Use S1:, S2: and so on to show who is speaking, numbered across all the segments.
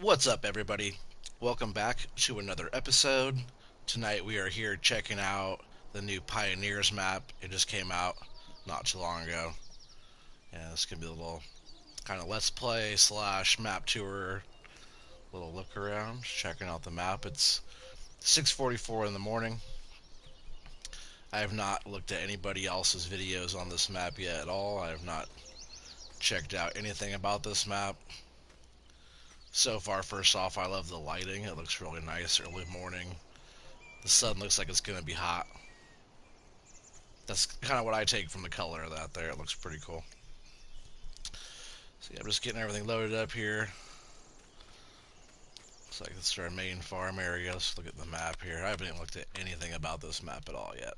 S1: What's up, everybody? Welcome back to another episode. Tonight we are here checking out the new Pioneers map. It just came out not too long ago. Yeah, this could be a little kind of let's play slash map tour, little look around, checking out the map. It's 6:44 in the morning. I have not looked at anybody else's videos on this map yet at all. I have not checked out anything about this map. So far, first off, I love the lighting. It looks really nice early morning. The sun looks like it's going to be hot. That's kind of what I take from the color of that there. It looks pretty cool. So yeah, I'm just getting everything loaded up here. Looks like this is our main farm area. Let's look at the map here. I haven't even looked at anything about this map at all yet.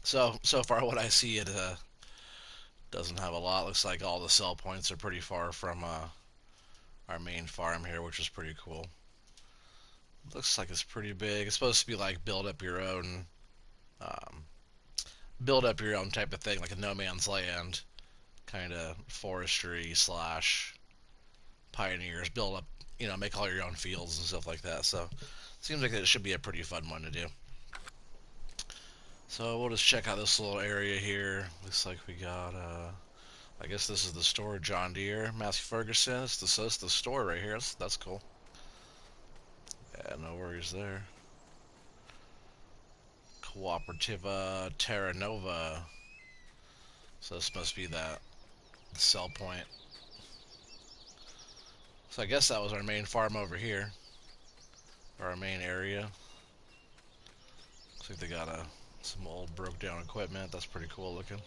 S1: So far what I see, it doesn't have a lot. Looks like all the sell points are pretty far from our main farm here, which is pretty cool. Looks like it's pretty big. It's supposed to be like um, build up your own type of thing, like a no man's land kind of forestry slash pioneers. Build up, make all your own fields and stuff like that. So it seems like it should be a pretty fun one to do. So we'll just check out this little area here. Looks like we got I guess this is the store, John Deere, Massey Ferguson. It's the store right here. That's cool. Yeah, no worries there. Cooperativa Terra Nova. So this must be that sell point. So I guess that was our main farm over here, or our main area. Looks like they got some old broke down equipment. That's pretty cool looking.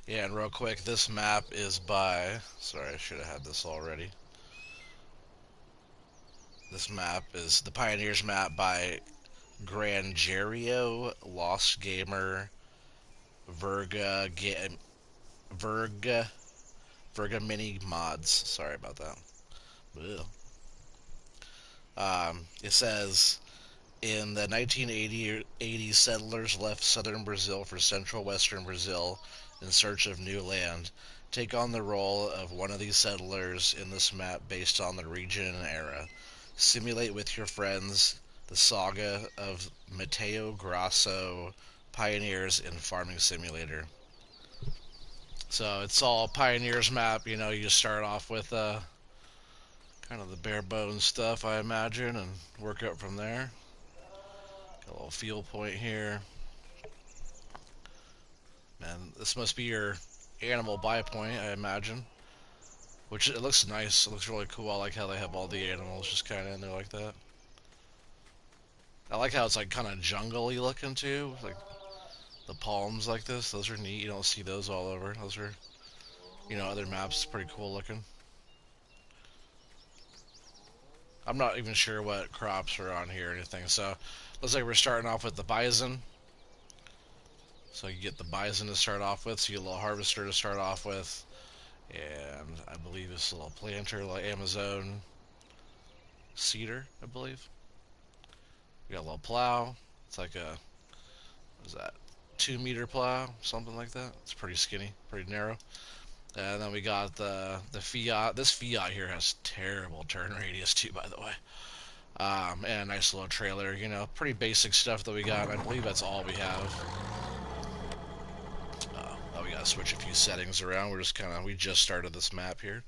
S1: Yeah, and real quick, this map is by, sorry, I should have had this already. This map is the Pioneers map by Grangerio, Lost Gamer, Verga, Verga, Verga Mini Mods. Sorry about that. It says in the 1980s, settlers left southern Brazil for central western Brazil in search of new land. Take on the role of one of these settlers in this map based on the region and era. Simulate with your friends the saga of Mateo Grasso Pioneers in Farming Simulator. So it's all Pioneers map. You just start off with kind of the bare bones stuff, I imagine, and work up from there. Got a little field point here. Man, this must be your animal buy point, I imagine. Which it looks nice. It looks really cool. I like how they have all the animals just kind of in there like that. I like how it's like kind of jungle-y looking too. Like the palms like this. Those are neat. You don't see those all over. Those are, other maps. Pretty cool looking. I'm not even sure what crops are on here or anything. So looks like we're starting off with the bison. So you get the bison to start off with. So you get a little harvester to start off with. And I believe it's a little planter, like Amazon cedar, I believe. We got a little plow. It's like what is that, 2 meter plow, something like that. It's pretty skinny, pretty narrow. And then we got the Fiat. This Fiat here has terrible turn radius too, by the way. And a nice little trailer. Pretty basic stuff that we got. I believe that's all we have. Oh, we gotta switch a few settings around. We just started this map here.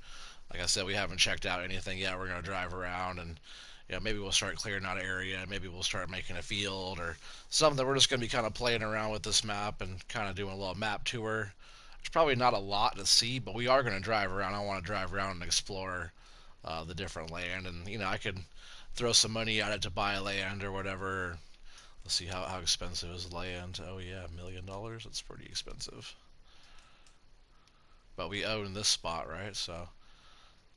S1: Like I said, we haven't checked out anything yet. We're gonna drive around and maybe we'll start clearing out an area. Maybe we'll start making a field or something. We're just gonna be kind of playing around with this map and kind of doing a little map tour. There's probably not a lot to see, but we are gonna drive around. I want to drive around and explore the different land, and I could throw some money at it to buy land or whatever. Let's see how expensive is land. Oh yeah, $1 million. That's pretty expensive. But we own this spot, right? So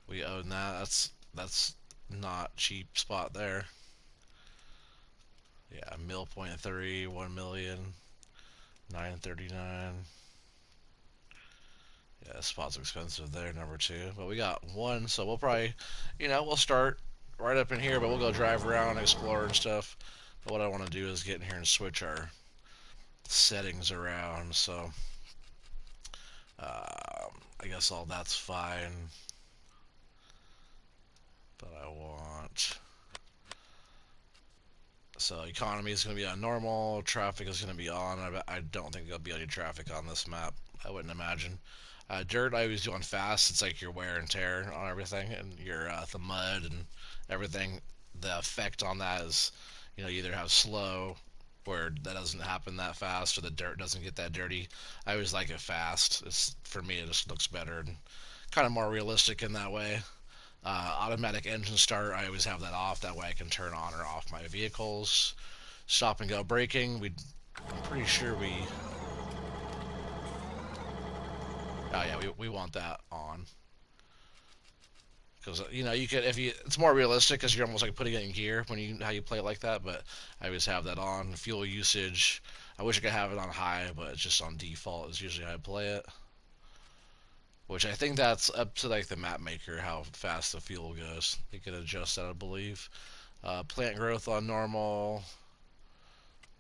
S1: we own that. That's not cheap spot there. Yeah, mil.3, 1 million, 939. Yeah, spot's expensive there, number two. But we got one, so we'll probably, we'll start right up in here, but we'll go drive around and explore and stuff. But what I want to do is get in here and switch our settings around. So I I guess all that's fine. But I want... So economy is going to be on normal, traffic is going to be on. I don't think there'll be any traffic on this map. I wouldn't imagine. Dirt I always do on fast. It's like your wear and tear on everything, and your the mud and everything. The effect on that is, you either have slow, where that doesn't happen that fast, or the dirt doesn't get that dirty. I always like it fast. For me, it just looks better and kind of more realistic in that way. Automatic engine start, I always have that off. That way I can turn on or off my vehicles. Stop and go braking, I'm pretty sure oh yeah, we want that on. Because you could, if you, it's more realistic because you're almost like putting it in gear when how you play it like that. But I always have that on. Fuel usage, I wish I could have it on high, but it's just on default is usually how I play it. Which I think that's up to like the map maker how fast the fuel goes. They can adjust that, I believe. Plant growth on normal.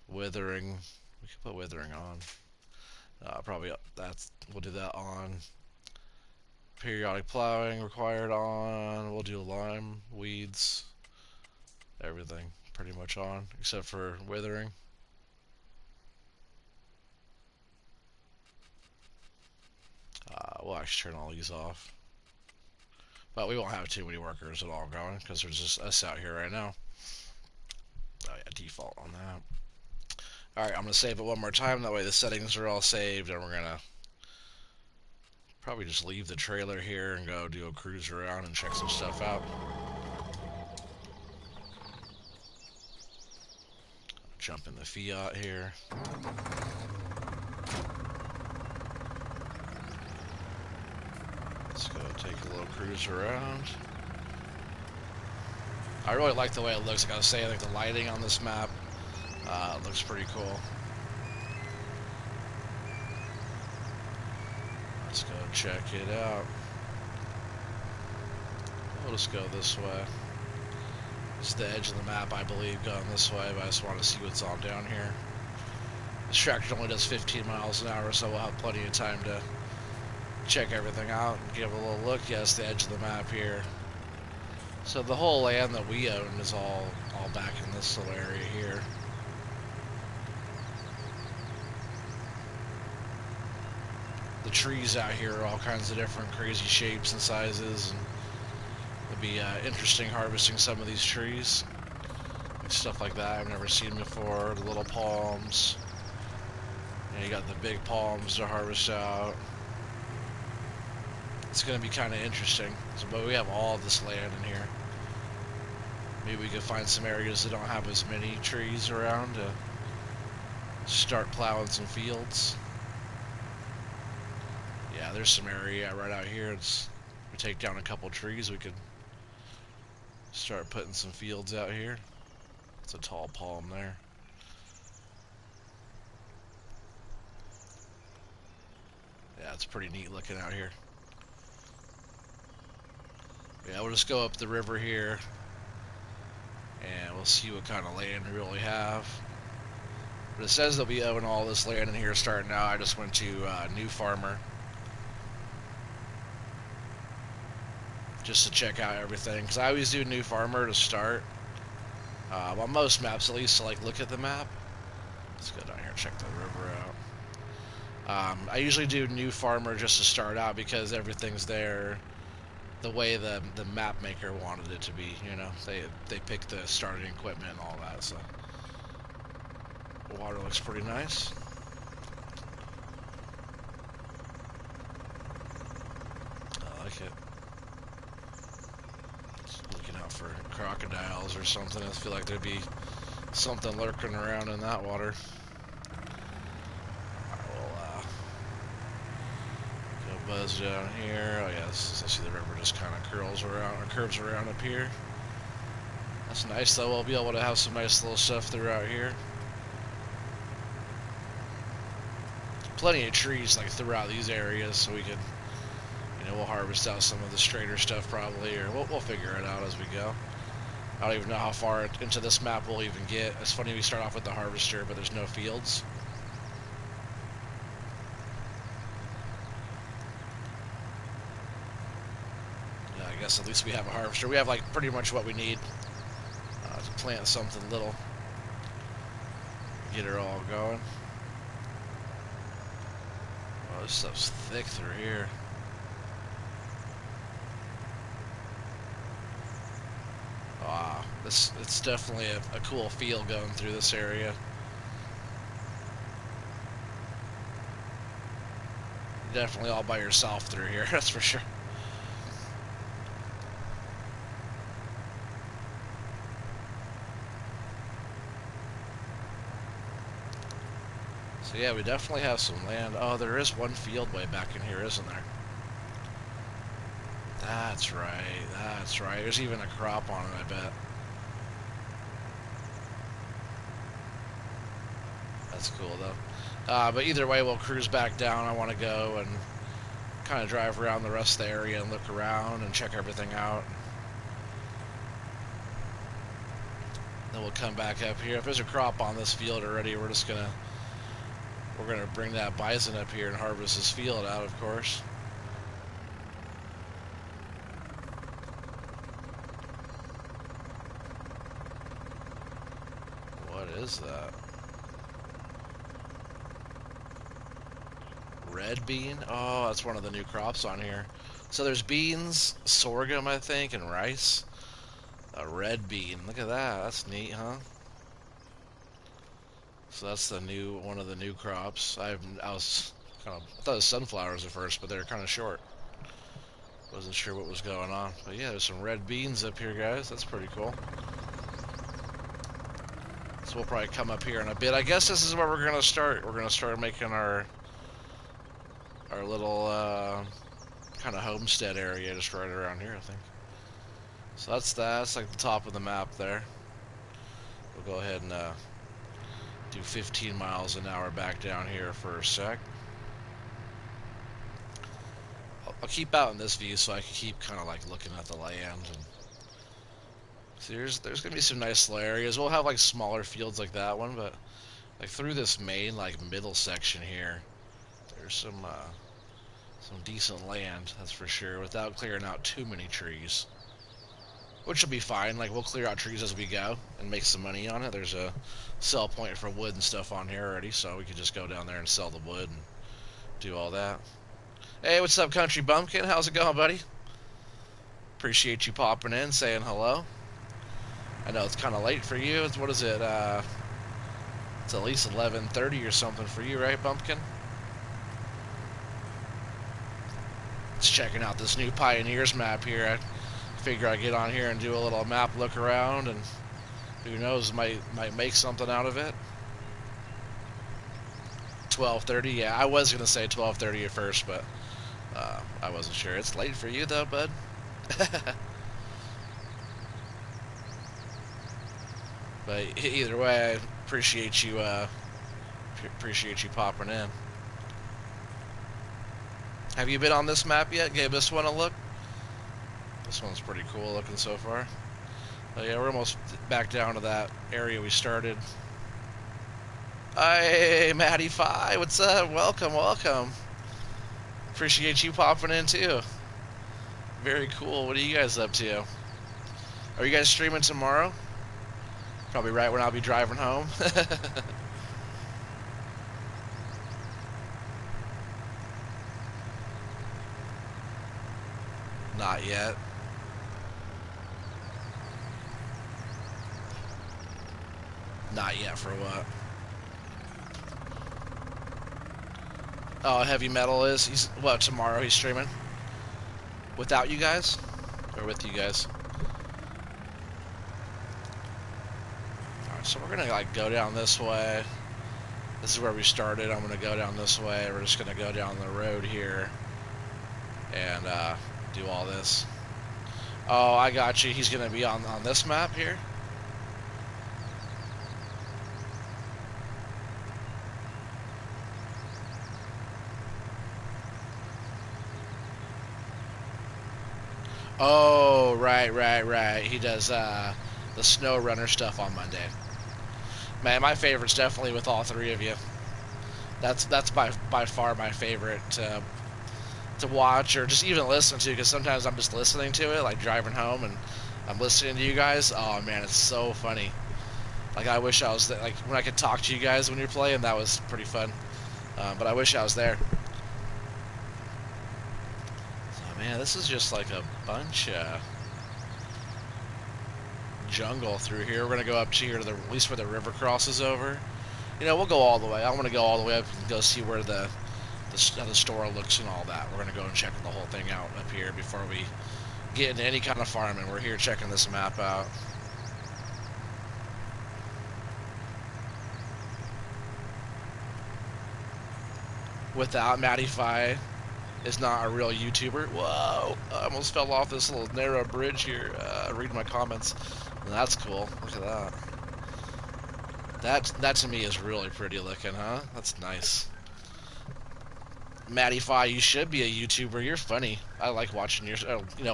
S1: Withering, we could put withering on. Probably we'll do that on. Periodic plowing required on. We'll do lime, weeds, everything pretty much on except for withering. We'll actually turn all these off. But we won't have too many workers at all going because there's just us out here right now. Oh yeah, default on that. Alright, I'm going to save it one more time. That way the settings are all saved, and we're going to probably just leave the trailer here and go do a cruise around and check some stuff out. Jump in the Fiat here. Let's go take a little cruise around. I really like the way it looks. Like I was saying, I think the lighting on this map looks pretty cool. Let's go check it out. We'll just go this way. It's the edge of the map, I believe, going this way, but I just want to see what's all down here. This tractor only does 15 miles an hour, so we'll have plenty of time to check everything out and give a little look. Yes, the edge of the map here. So the whole land that we own is all back in this little area here. The trees out here are all kinds of different crazy shapes and sizes, and it'll be interesting harvesting some of these trees. Stuff like that I've never seen before. The little palms. And you got the big palms to harvest out. It's going to be kind of interesting. But we have all this land in here. Maybe we could find some areas that don't have as many trees around to start plowing some fields. Yeah, there's some area right out here. We take down a couple trees, we could start putting some fields out here. It's a tall palm there. Yeah, it's pretty neat looking out here. Yeah, we'll just go up the river here and we'll see what kind of land we really have. But it says that we own all this land in here starting now. I just went to New Farmer just to check out everything, because I always do New Farmer to start. On most maps, at least, to like look at the map. Let's go down here and check the river out. I usually do New Farmer just to start out because everything's there the way the map maker wanted it to be. They picked the starting equipment and all that. So the water looks pretty nice. I like it. Looking out for crocodiles or something. I feel like there'd be something lurking around in that water. Go buzz down here. Oh yes, I see the river just kind of curves around up here. That's nice though. We'll be able to have some nice little stuff throughout here. Plenty of trees like throughout these areas, so we could, we'll harvest out some of the straighter stuff probably, or we'll figure it out as we go. I don't even know how far into this map we'll even get. It's funny we start off with the harvester, but there's no fields. guess at least we have a harvester. We have like pretty much what we need to plant something little. Get her all going. Oh, this stuff's thick through here. Wow, it's definitely a cool feel going through this area. Definitely all by yourself through here, that's for sure. So yeah, we definitely have some land. Oh, there is one field way back in here, isn't there? That's right, that's right. There's even a crop on it, I bet. That's cool, though. But either way, we'll cruise back down. I want to go and kind of drive around the rest of the area and look around and check everything out. Then we'll come back up here. If there's a crop on this field already, we're gonna bring that bison up here and harvest this field out, of course. What is that? Red bean? Oh, that's one of the new crops on here. So there's beans, sorghum, I think, and rice. A red bean. Look at that. That's neat, huh? So that's the new one of the new crops. I thought it was sunflowers at first, but they're kind of short. Wasn't sure what was going on. But yeah, there's some red beans up here, guys. That's pretty cool. So we'll probably come up here in a bit. I guess this is where we're gonna start. We're gonna start making our little kind of homestead area just right around here, I think. So that's like the top of the map there. We'll go ahead and do 15 miles an hour back down here for a sec. I'll keep out in this view so I can keep kind of like looking at the land. And so there's gonna be some nice little areas. We'll have like smaller fields like that one, but like through this main like middle section here, there's some decent land, that's for sure, without clearing out too many trees. Which will be fine. Like, we'll clear out trees as we go and make some money on it. There's a sell point for wood and stuff on here already, so we could just go down there and sell the wood and do all that. Hey, what's up, Country Bumpkin? How's it going, buddy? Appreciate you popping in, saying hello. I know it's kind of late for you. What is it? It's at least 11:30 or something for you, right, Bumpkin? Just checking out this new Pioneers map here. I figure I'd get on here and do a little map look around, and who knows, might make something out of it. 12:30, yeah, I was gonna say 12:30 at first, but I wasn't sure. It's late for you though, bud. But either way, I appreciate you popping in. Have you been on this map yet? Gave this one a look? This one's pretty cool looking so far. But yeah, we're almost back down to that area we started. Hey, Matty Fi, what's up? Welcome, welcome. Appreciate you popping in too. Very cool. What are you guys up to? Are you guys streaming tomorrow? Probably right when I'll be driving home. Not yet. Not yet for what? Oh, Heavy Metal is? He's, what, tomorrow he's streaming? Without you guys? Or with you guys? Alright, so we're gonna, like, go down this way. This is where we started. I'm gonna go down this way. We're just gonna go down the road here. And, do all this. Oh, I got you. He's gonna be on this map here? Oh, right. He does the snow runner stuff on Monday. Man, my favorite's definitely with all three of you. That's by far my favorite to watch or just even listen to, because sometimes I'm just listening to it, like driving home, and I'm listening to you guys. Oh man, it's so funny. Like I wish I was there, like when I could talk to you guys when you're playing. That was pretty fun. But I wish I was there. So man, this is just like a bunch of jungle through here. We're gonna go up to here to the at least where the river crosses over. You know, we'll go all the way. I want to go all the way up and go see where how the store looks and all that. We're gonna go and check the whole thing out up here before we get into any kind of farming. We're here checking this map out. Without Mattify is not a real YouTuber. Whoa! I almost fell off this little narrow bridge here. Read my comments. That's cool. Look at that. That to me is really pretty looking, huh? That's nice. Mattify, you should be a YouTuber. You're funny. I like watching your,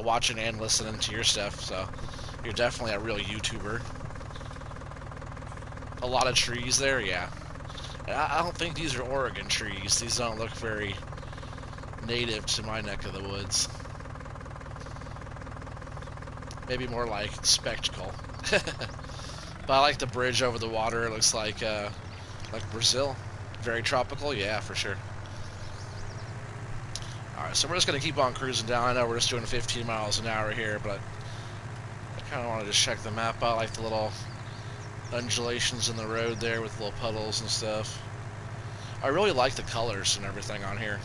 S1: watching and listening to your stuff. So you're definitely a real YouTuber. A lot of trees there, yeah. I don't think these are Oregon trees. These don't look very native to my neck of the woods. Maybe more like spectacle. But I like the bridge over the water. It looks like Brazil. Very tropical, yeah, for sure. Alright, so we're just going to keep on cruising down. I know we're just doing 15 miles an hour here, but I kind of want to just check the map out. I like the little undulations in the road there with little puddles and stuff. I really like the colors and everything on here.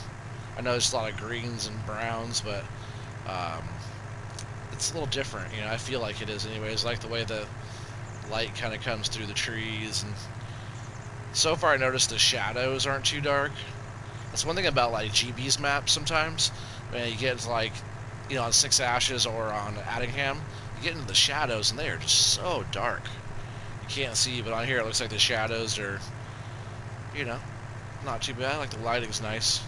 S1: I know there's a lot of greens and browns, but it's a little different. You know, I feel like it is anyways. I like the way the light kind of comes through the trees, and so far I noticed the shadows aren't too dark. That's one thing about like GB's maps sometimes. When you get into like, on Six Ashes or on Addingham, you get into the shadows and they are just so dark. You can't see, but on here it looks like the shadows are, not too bad. Like the lighting's nice.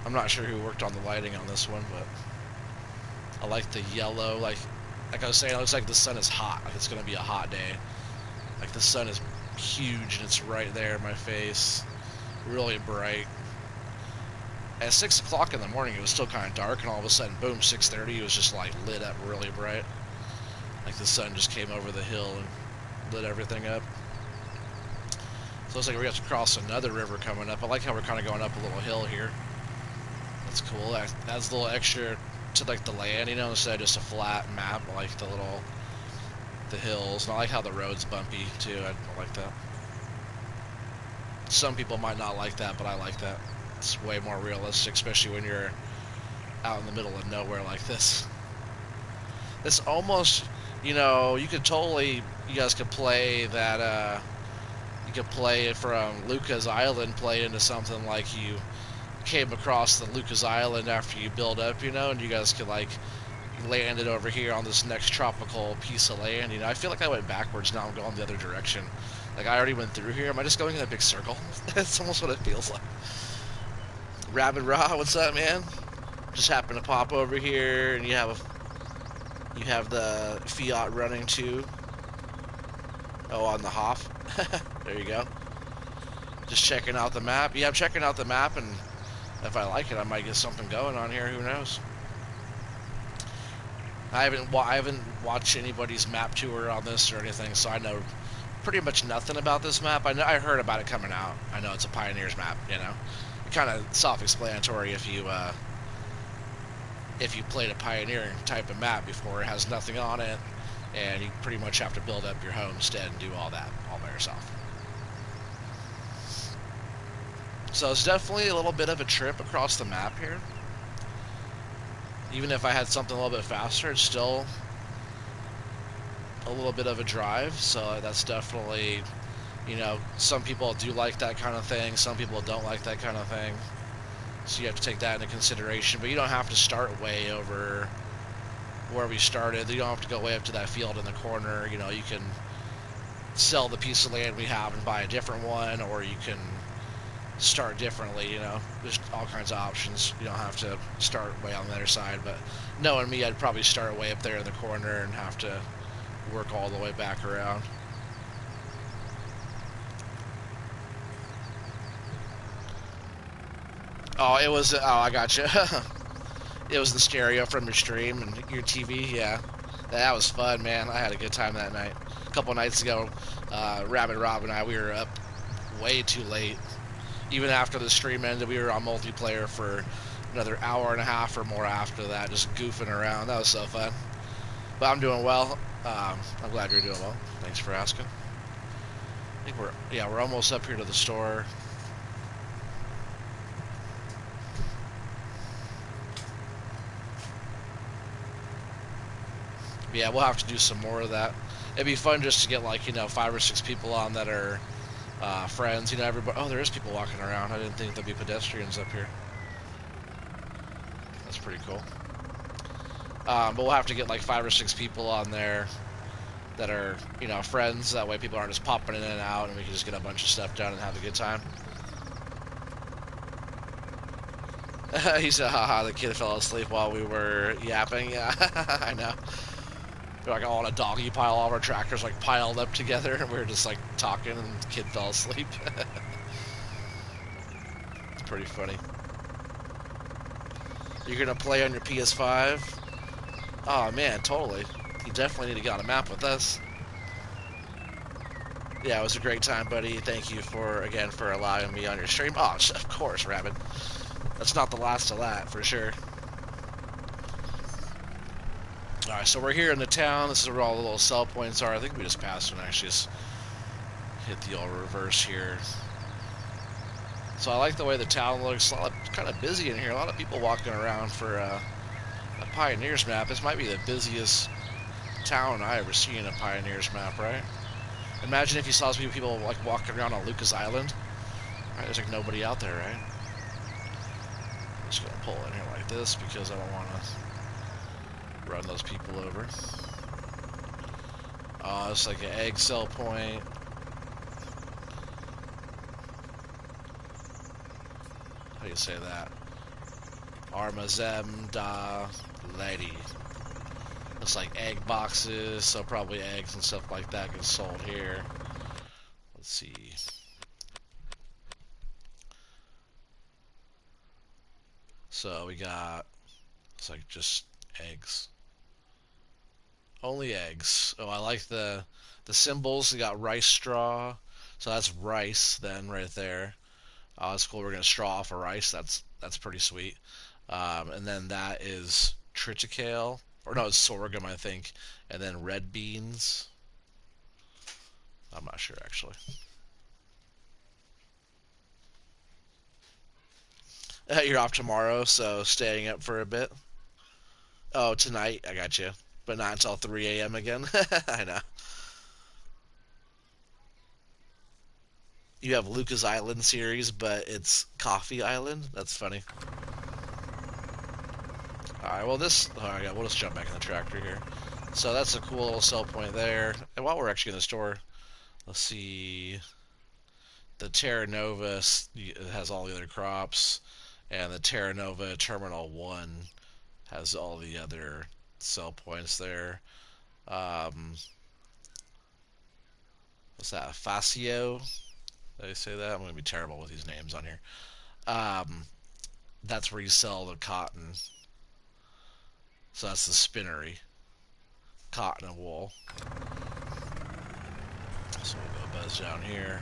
S1: I'm not sure who worked on the lighting on this one, but I like the yellow. Like I was saying, it looks like the sun is hot. Like it's going to be a hot day. Like the sun is huge and it's right there in my face. Really bright. At 6 o'clock in the morning, it was still kind of dark, and all of a sudden, boom, 6:30, it was just like lit up really bright. Like the sun just came over the hill and lit everything up. So it looks like we have to cross another river coming up. I like how we're kind of going up a little hill here. That's cool. That adds a little extra to like the land, instead of just a flat map. I like the hills, and I like how the road's bumpy too. I like that. Some people might not like that, but I like that. It's way more realistic, especially when you're out in the middle of nowhere like this. This almost, you guys could play that, you could play it from Lucas Island, play into something like you came across the Lucas Island after you build up, and you guys could like land it over here on this next tropical piece of land. I feel like I went backwards, now I'm going the other direction. Like I already went through here. Am I just going in a big circle? That's almost what it feels like. Rabid Raw, what's up, man? Just happened to pop over here, and you have the Fiat running too. Oh, on the Hoff. There you go. Just checking out the map. Yeah, I'm checking out the map, and if I like it, I might get something going on here. Who knows? I haven't watched anybody's map tour on this or anything, so I know pretty much nothing about this map. I heard about it coming out. I know it's a Pioneers map. Kind of self-explanatory if you played a pioneering type of map before. It has nothing on it, and you pretty much have to build up your homestead and do all that all by yourself. So it's definitely a little bit of a trip across the map here. Even if I had something a little bit faster, it's still a little bit of a drive. So that's definitely, some people do like that kind of thing. Some people don't like that kind of thing. So you have to take that into consideration. But you don't have to start way over where we started. You don't have to go way up to that field in the corner. You can sell the piece of land we have and buy a different one, or you can start differently. There's all kinds of options. You don't have to start way on the other side. But knowing me, I'd probably start way up there in the corner and have to work all the way back around. Oh, it was. Oh, I gotcha. It was the stereo from your stream and your TV. Yeah, that was fun, man. I had a good time that night. A couple nights ago, Rabbit Rob and I, we were up way too late. Even after the stream ended, we were on multiplayer for another hour and a half or more after that, just goofing around. That was so fun. But I'm doing well. I'm glad you're doing well. Thanks for asking. I think we're almost up here to the store. But yeah, we'll have to do some more of that. It'd be fun just to get like 5 or 6 people on that are friends. Everybody. Oh, there is people walking around. I didn't think there'd be pedestrians up here. That's pretty cool. But we'll have to get like 5 or 6 people on there that are friends. That way people aren't just popping in and out, and we can just get a bunch of stuff done and have a good time. He said, haha, the kid fell asleep while we were yapping. Yeah, I know. We're like all in a doggy pile, all of our tractors like piled up together, and we were just like talking, and the kid fell asleep. It's pretty funny. You're gonna play on your PS5? Oh man, totally. You definitely need to get on a map with us. Yeah, it was a great time, buddy. Thank you again for allowing me on your stream. Oh, of course, Rabbit. That's not the last of that, for sure. Alright, so we're here in the town. This is where all the little sell points are. I think we just passed one. Actually, just hit the old reverse here. So I like the way the town looks. Kind of busy in here. A lot of people walking around for a Pioneers map. This might be the busiest town I ever seen in a Pioneers map, right? Imagine if you saw some people like walking around on Lucas Island. Right, there's like nobody out there, right? I'm just gonna pull in here like this because I don't want to run those people over. It's like an egg sell point. How do you say that? Armazem da Lady. It's like egg boxes, so probably eggs and stuff like that get sold here. Let's see. So we got, it's like just eggs. Only eggs. Oh, I like the symbols. We got rice straw. So that's rice then right there. Oh, that's cool. We're gonna straw off of rice. That's pretty sweet. And then that is triticale, or no, it's sorghum, I think. And then red beans. I'm not sure actually. You're off tomorrow, so staying up for a bit. Oh, tonight, I got you. But not until 3 a.m. again. I know. You have Lucas Island series, but it's Coffee Island. That's funny. Alright, well alright, yeah, we'll just jump back in the tractor here. So that's a cool little sell point there. And while we're actually in the store, let's see. The Terra Nova has all the other crops, and the Terra Nova Terminal 1 has all the other sell points there. What's that? Facio? Did I say that? I'm going to be terrible with these names on here. That's where you sell the cotton. So that's the spinnery. Cotton and wool. So we'll go buzz down here.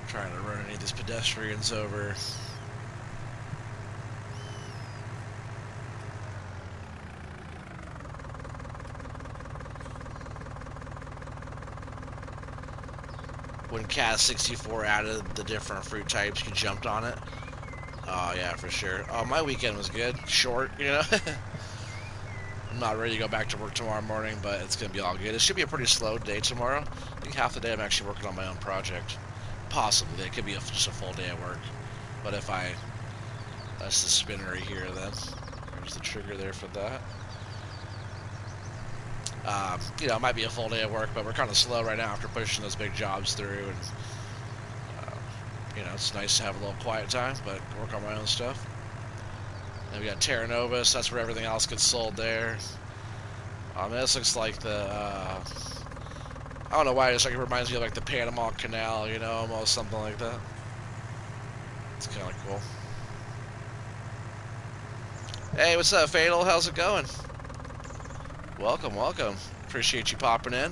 S1: Trying to run any of these pedestrians over. When CAS64 added the different fruit types, you jumped on it. Oh yeah, for sure. Oh, my weekend was good. Short, I'm not ready to go back to work tomorrow morning, but it's going to be all good. It should be a pretty slow day tomorrow. I think half the day I'm actually working on my own project. Possibly. It could be just a full day at work. But if that's the spinnery here then. There's the trigger there for that. It might be a full day at work, but we're kind of slow right now after pushing those big jobs through. And, it's nice to have a little quiet time, but work on my own stuff. Then we got Terra Nova, so that's where everything else gets sold there. This looks like I don't know why, it reminds me of like the Panama Canal, almost something like that. It's kind of cool. Hey, what's up, Fatal? How's it going? Welcome, welcome. Appreciate you popping in.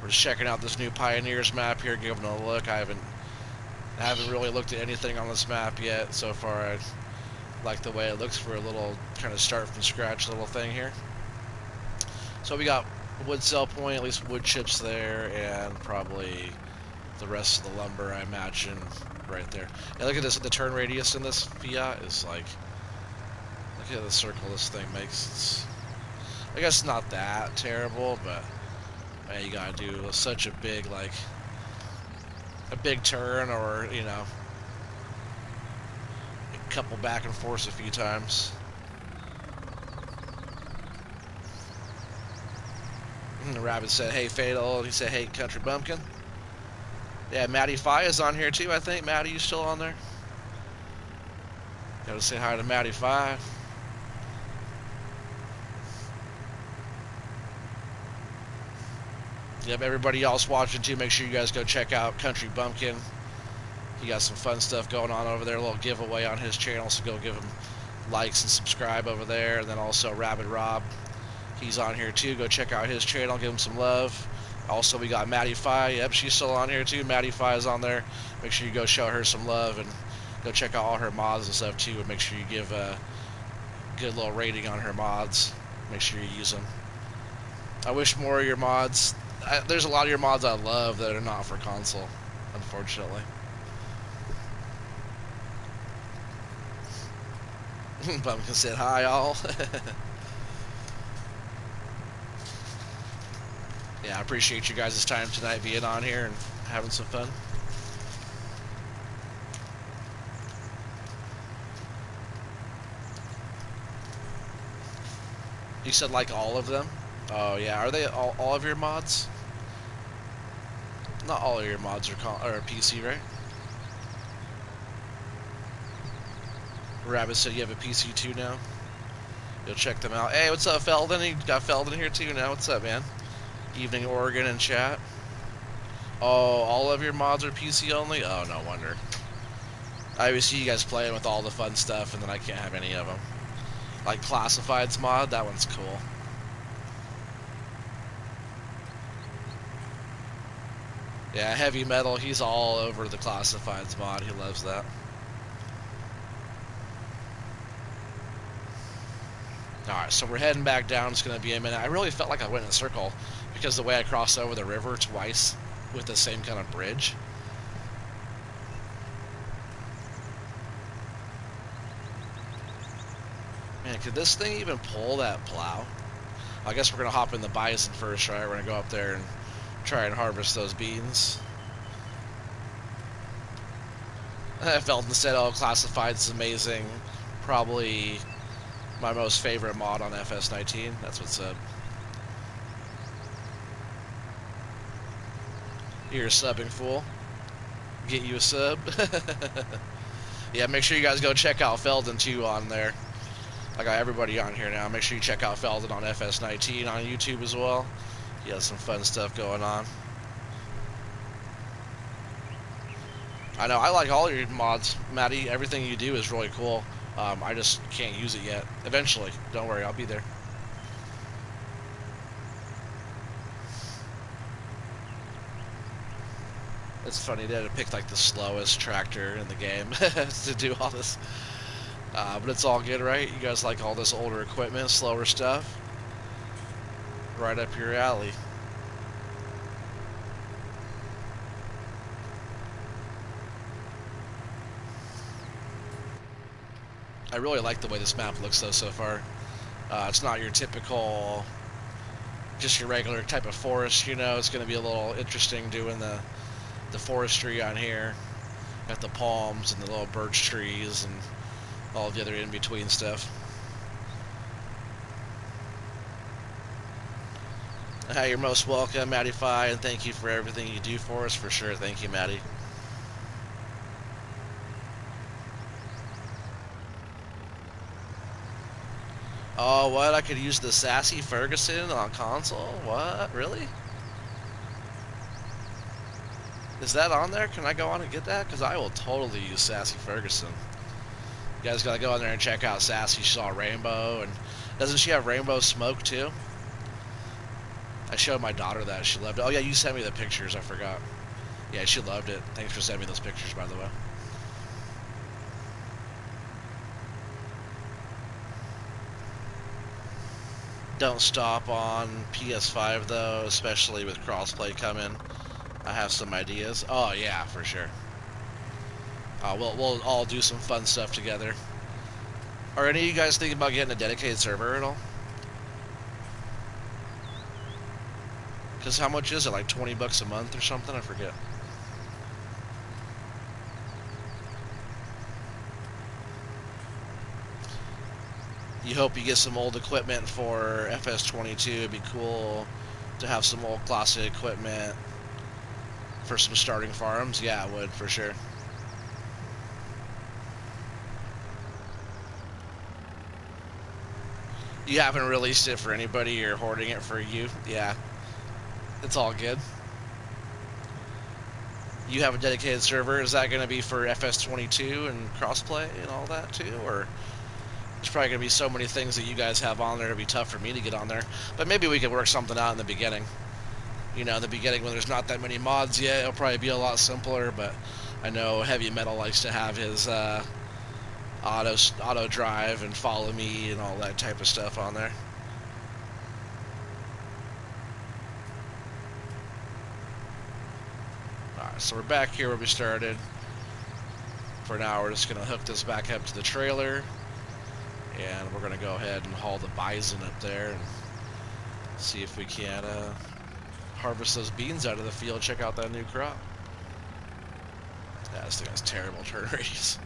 S1: We're just checking out this new Pioneers map here, giving it a look. I haven't really looked at anything on this map yet so far. I like the way it looks for a little kind of start from scratch little thing here. So we got wood cell point, at least wood chips there, and probably the rest of the lumber, I imagine, right there. Yeah, look at this. The turn radius in this Fiat is like, look at the circle this thing makes. I guess not that terrible, but man, you gotta do such a big, like, a big turn, or, you know, a couple back and forths a few times. And the rabbit said, hey, Fatal. He said, hey, Country Bumpkin. Yeah, Matty Fi is on here too, I think. Matty, you still on there? Gotta say hi to Matty Fi. Yep, everybody else watching too, make sure you guys go check out Country Bumpkin. He got some fun stuff going on over there, a little giveaway on his channel, so go give him likes and subscribe over there. And then also Rabbit Rob, he's on here too. Go check out his channel, give him some love. Also, we got Maddie Fi. Yep, she's still on here too. Maddie Fi is on there. Make sure you go show her some love and go check out all her mods and stuff too. And make sure you give a good little rating on her mods. Make sure you use them. I wish more of your mods. There's a lot of your mods I love that are not for console, unfortunately. Bumpkin said hi, all. Yeah, I appreciate you guys' time tonight being on here and having some fun. You said like all of them? Oh yeah, are they all of your mods? Not all of your mods are PC, right? Rabbit said you have a PC too now. You'll check them out. Hey, what's up, Feldon? You got Feldon here too now. What's up, man? Evening Oregon in chat. Oh, all of your mods are PC only? Oh, no wonder. I always see you guys playing with all the fun stuff, and then I can't have any of them. Like Classifieds mod, that one's cool. Yeah, Heavy Metal, he's all over the Classifieds mod. He loves that. Alright, so we're heading back down. It's going to be a minute. I really felt like I went in a circle because the way I crossed over the river twice with the same kind of bridge. Man, could this thing even pull that plow? I guess we're going to hop in the bison first, right? We're going to go up there and try and harvest those beans. Felton said, oh, Classified is amazing. Probably my most favorite mod on FS19. That's what's up. You're a subbing fool. Get you a sub. Yeah, make sure you guys go check out Feldon too on there. I got everybody on here now. Make sure you check out Feldon on FS19 on YouTube as well. He has some fun stuff going on. I know, I like all your mods, Maddie. Everything you do is really cool. I just can't use it yet. Eventually. Don't worry, I'll be there. It's funny, they had to pick like the slowest tractor in the game to do all this. But it's all good, right? You guys like all this older equipment, slower stuff? Right up your alley. I really like the way this map looks though so far. It's not your typical, just your regular type of forest, you know. It's going to be a little interesting doing the forestry on here. Got the palms and the little birch trees and all the other in-between stuff. Hi, you're most welcome, Maddie Fi, and thank you for everything you do for us, for sure. Thank you, Maddie. Oh, what? I could use the Sassy Ferguson on console? What? Really? Is that on there? Can I go on and get that? Because I will totally use Sassy Ferguson. You guys gotta go in there and check out Sassy. She saw Rainbow, and doesn't she have Rainbow Smoke too? I showed my daughter that. She loved it. Oh yeah, you sent me the pictures. I forgot. Yeah, she loved it. Thanks for sending me those pictures, by the way. Don't stop on PS5 though, especially with crossplay coming. I have some ideas. Oh yeah, for sure. We'll all do some fun stuff together. Are any of you guys thinking about getting a dedicated server at all? Because how much is it? Like 20 bucks a month or something? I forget. You hope you get some old equipment for FS22. It'd be cool to have some old classic equipment for some starting farms. Yeah, it would, for sure. You haven't released it for anybody, you're hoarding it for you. Yeah, it's all good. You have a dedicated server. Is that going to be for FS22 and crossplay and all that too? Or there's probably going to be so many things that you guys have on there, it'll be tough for me to get on there. But maybe we could work something out in the beginning. You know, in the beginning when there's not that many mods yet, it'll probably be a lot simpler, but I know Heavy Metal likes to have his auto drive and follow me and all that type of stuff on there. Alright, so we're back here where we started. For now, we're just going to hook this back up to the trailer, and we're going to go ahead and haul the bison up there and see if we can harvest those beans out of the field. Check out that new crop. Yeah, this thing has terrible turn radius.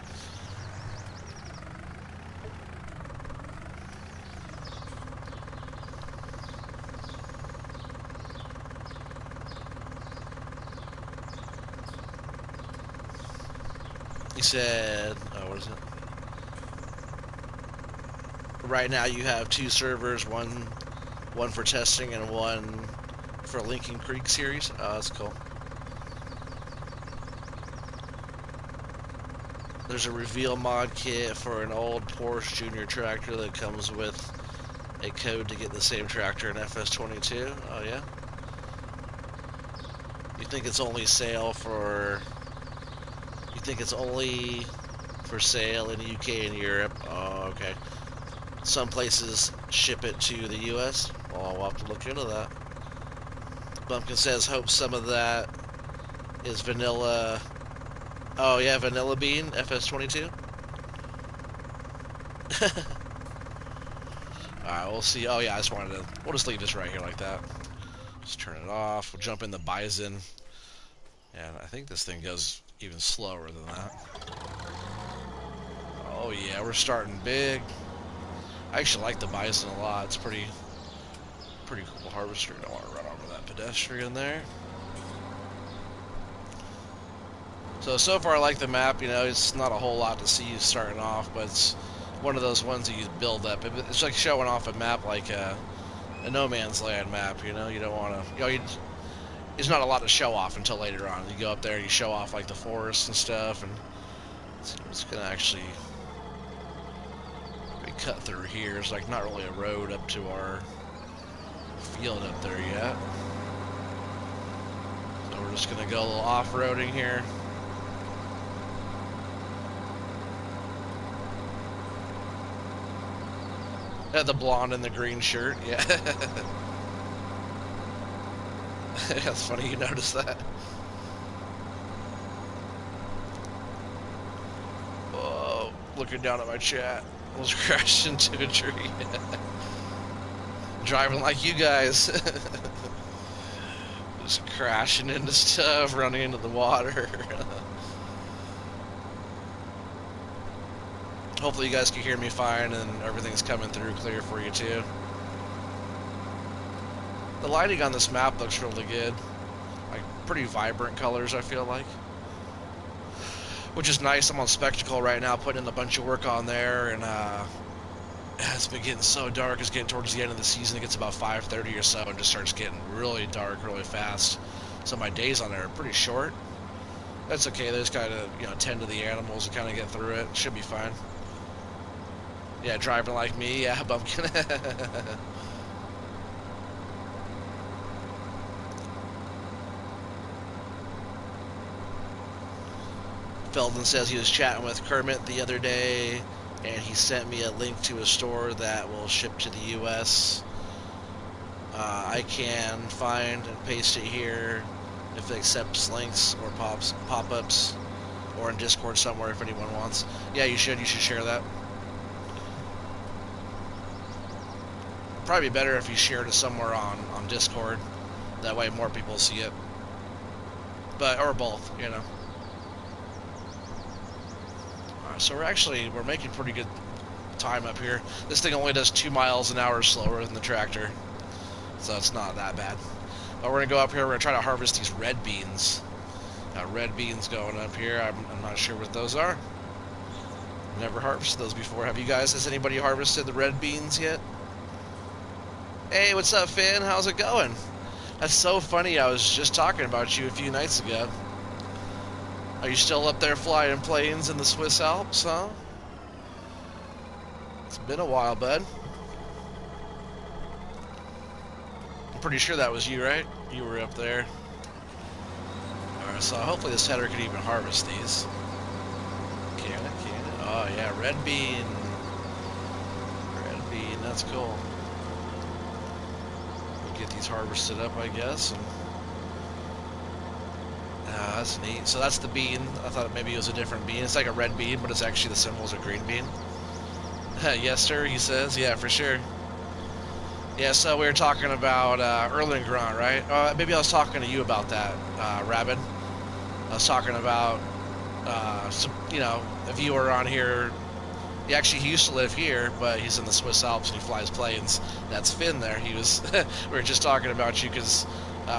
S1: He said, oh, what is it? Right now you have two servers, one for testing and one for Lincoln Creek series. Oh, that's cool. There's a reveal mod kit for an old Porsche Junior tractor that comes with a code to get the same tractor in FS22. Oh yeah. You think it's only sale for? You think it's only for sale in the UK and Europe? Oh, okay. Some places ship it to the US. Well, we'll have to look into that. Bumpkin says, hope some of that is vanilla. Oh yeah, vanilla bean, FS22. Alright, we'll see. Oh yeah, I just wanted to, we'll just leave this right here like that. Just turn it off. We'll jump in the bison. And I think this thing goes even slower than that. Oh yeah, we're starting big. I actually like the bison a lot. It's pretty cool harvester. Don't want to run over that pedestrian there. So far I like the map. You know, it's not a whole lot to see starting off, but it's one of those ones that you build up. It's like showing off a map like a No Man's Land map. You know, you don't want to. You know, there's not a lot to show off until later on. You go up there and you show off like the forest and stuff, and it's gonna actually cut through here. It's like not really a road up to our field up there yet. So we're just gonna go a little off-roading here. The blonde and the green shirt, yeah. That's funny you noticed that. Whoa, looking down at my chat. Almost crashed into a tree. Driving like you guys. Just crashing into stuff, running into the water. Hopefully you guys can hear me fine and everything's coming through clear for you too. The lighting on this map looks really good. Like pretty vibrant colors, I feel like. Which is nice. I'm on Spectacle right now, putting in a bunch of work on there, and it's been getting so dark. It's getting towards the end of the season. It gets about 5:30 or so, and just starts getting really dark really fast. So my days on there are pretty short. That's okay. They just gotta, you know, tend to the animals and kind of get through it. Should be fine. Yeah, driving like me. Yeah, bumpkin. Feldon says he was chatting with Kermit the other day, and he sent me a link to a store that will ship to the U.S. I can find and paste it here if it accepts links or pop-ups, or in Discord somewhere if anyone wants. Yeah, you should. You should share that. Probably better if you shared it somewhere on Discord. That way more people see it. But, or both, you know. Alright, so we're making pretty good time up here. This thing only does 2 miles an hour slower than the tractor. So it's not that bad. But we're going to go up here, we're going to try to harvest these red beans. Red beans going up here, I'm not sure what those are. Never harvested those before. Have you guys, has anybody harvested the red beans yet? Hey, what's up, Finn? How's it going? That's so funny. I was just talking about you a few nights ago. Are you still up there flying planes in the Swiss Alps, huh? It's been a while, bud. I'm pretty sure that was you, right? You were up there. Alright, so hopefully this header can even harvest these. Can it? Oh, yeah, red bean. Red bean, that's cool. Get these harvested up, I guess, and that's neat. So that's the bean. I thought maybe it was a different bean. It's like a red bean, but it's actually the symbol is a green bean. Yes, sir, he says. Yeah, for sure. Yeah, so we were talking about Erlengrant, right? Maybe I was talking to you about that, Rabbit. I was talking about, you know, if you were on here. He used to live here, but he's in the Swiss Alps and he flies planes. That's Finn there. He was. We were just talking about you because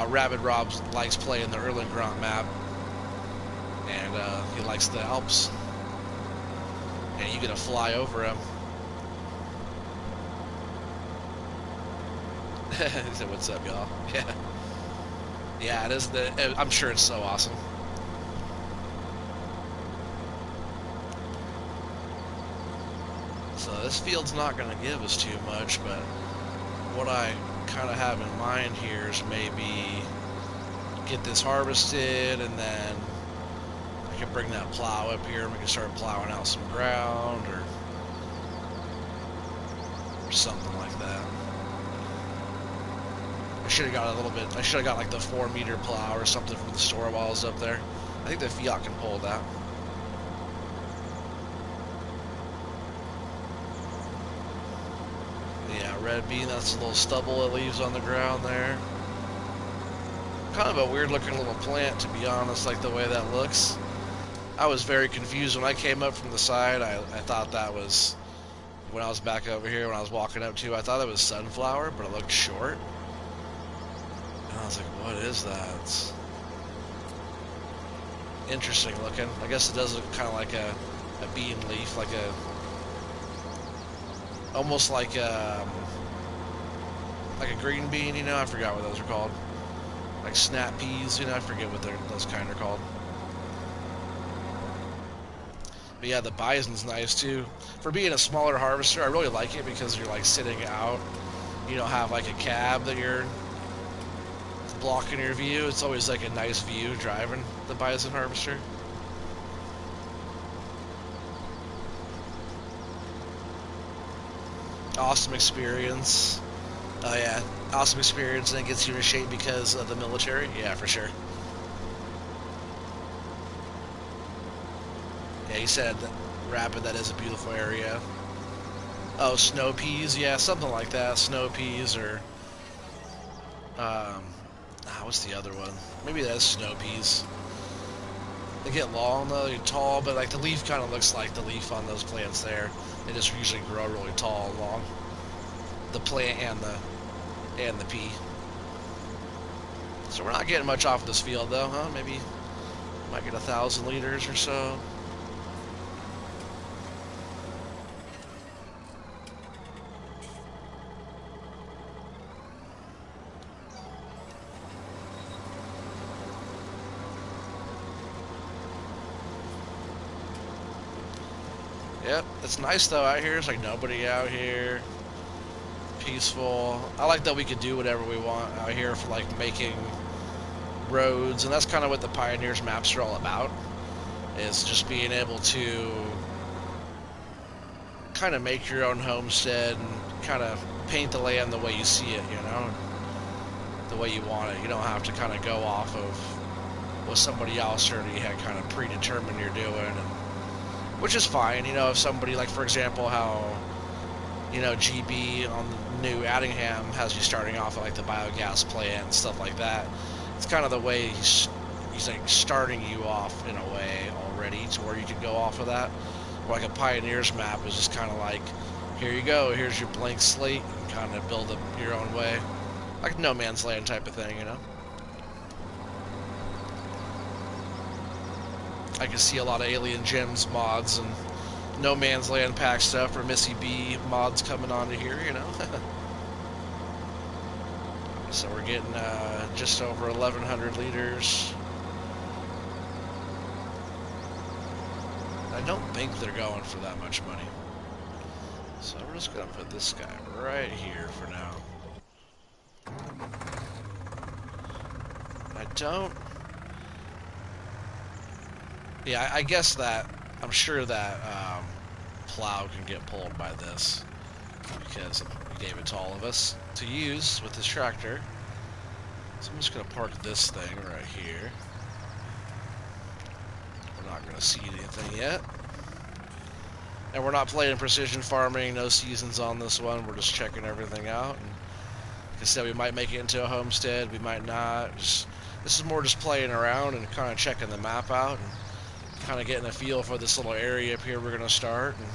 S1: Rabbit Rob likes playing the Erlengrant map, and he likes the Alps. And you get to fly over him. He said, "What's up, y'all?" Yeah, yeah. It is I'm sure it's so awesome. So this field's not going to give us too much, but what I kind of have in mind here is maybe get this harvested, and then I can bring that plow up here and we can start plowing out some ground or something like that. I should have got I should have got like the 4-meter plow or something from the store while I was up there. I think the Fiat can pull that. Red bean, that's a little stubble it leaves on the ground there. Kind of a weird looking little plant, to be honest, like the way that looks. I was very confused when I came up from the side. I thought that was, when I was back over here, when I was walking up to, I thought it was sunflower, but it looked short. And I was like, what is that? It's interesting looking. I guess it does look kind of like a bean leaf, like almost like a green bean, you know. I forgot what those are called. Like snap peas, you know. I forget what those kind are called. But yeah, the bison's nice too. For being a smaller harvester, I really like it because you're like sitting out. You don't have like a cab that you're blocking your view. It's always like a nice view driving the bison harvester. Awesome experience. Oh yeah, awesome experience, and it gets you in shape because of the military. Yeah, for sure. Yeah, he said that Rapid, that is a beautiful area. Oh, snow peas, yeah, something like that. Snow peas, or what's the other one? Maybe that's snow peas. They get long though, they're tall, but like the leaf kind of looks like the leaf on those plants there. They just usually grow really tall and long. The plant and the pea. So we're not getting much off of this field though, huh? Maybe might get 1,000 liters or so. Yep, it's nice though out here. It's like nobody out here. Peaceful. I like that we could do whatever we want out here for like making roads, and that's kind of what the Pioneers maps are all about. Is just being able to kind of make your own homestead and kind of paint the land the way you see it, you know, the way you want it. You don't have to kind of go off of what somebody else already had kind of predetermined you're doing, and, which is fine. You know, if somebody, like for example, how, you know, GB on the new Addingham has you starting off at like the biogas plant and stuff like that. It's kind of the way he's like starting you off in a way already to where you can go off of that. Or like a Pioneers map is just kind of like, here you go, here's your blank slate, and kind of build up your own way. Like No Man's Land type of thing, you know? I can see a lot of Alien Gems mods and No Man's Land pack stuff, or Missy B mods coming onto here, you know? So we're getting just over 1,100 liters. I don't think they're going for that much money. So we're just going to put this guy right here for now. I don't... Yeah, I guess that... I'm sure that plow can get pulled by this, because he gave it to all of us to use with this tractor. So I'm just going to park this thing right here. We're not going to seed anything yet. And we're not playing precision farming, no seasons on this one. We're just checking everything out. And like I said, we might make it into a homestead, we might not. This is more just playing around and kind of checking the map out and kind of getting a feel for this little area up here we're going to start. And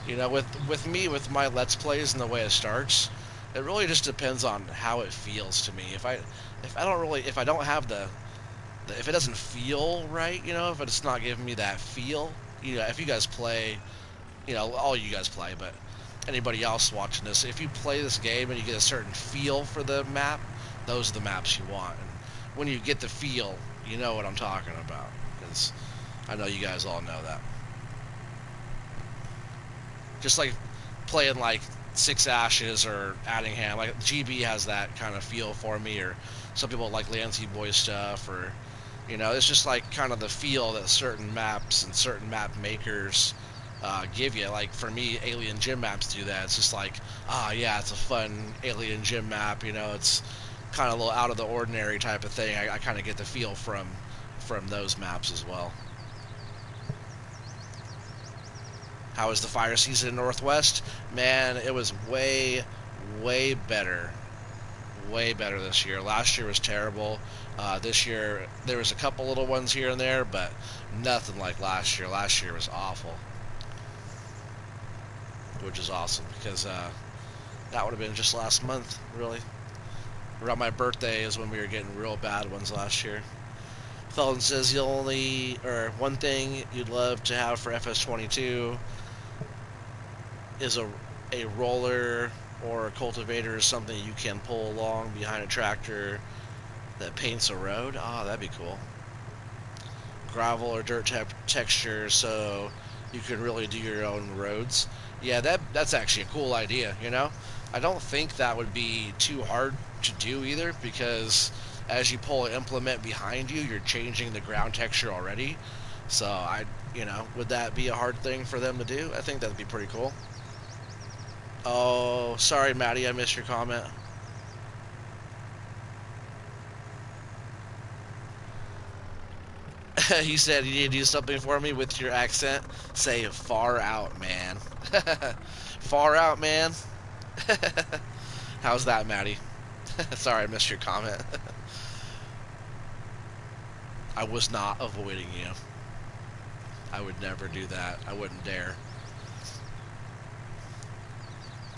S1: you know, with me, with my Let's Plays and the way it starts, it really just depends on how it feels to me. If I don't have if it doesn't feel right, you know, if it's not giving me that feel, you know, if you guys play, you know, all you guys play, but anybody else watching this, if you play this game and you get a certain feel for the map, those are the maps you want. And when you get the feel, you know what I'm talking about, because I know you guys all know that. Just like playing like Six Ashes or Addingham, like GB has that kind of feel for me, or some people like Lancy Boy stuff, or you know, it's just like kind of the feel that certain maps and certain map makers give you. Like for me, Alien Gym maps do that. It's just like, yeah, it's a fun Alien Gym map. You know, it's kind of a little out of the ordinary type of thing. I kind of get the feel from those maps as well. How was the fire season in Northwest? Man, it was way better. Way better this year. Last year was terrible. This year, there was a couple little ones here and there, but nothing like last year. Last year was awful. Which is awesome, because that would have been just last month, really. Around my birthday is when we were getting real bad ones last year. Felton says one thing you'd love to have for FS22 is a roller or a cultivator, or something you can pull along behind a tractor that paints a road. That'd be cool. Gravel or dirt texture, so you can really do your own roads. Yeah, that's actually a cool idea, you know? I don't think that would be too hard to do either, because as you pull an implement behind you, you're changing the ground texture already. So would that be a hard thing for them to do? I think that'd be pretty cool. Oh, sorry, Maddie, I missed your comment. He said you need to do something for me with your accent. Say far out, man. Far out, man. How's that, Maddie? Sorry, I missed your comment. I was not avoiding you. I would never do that. I wouldn't dare.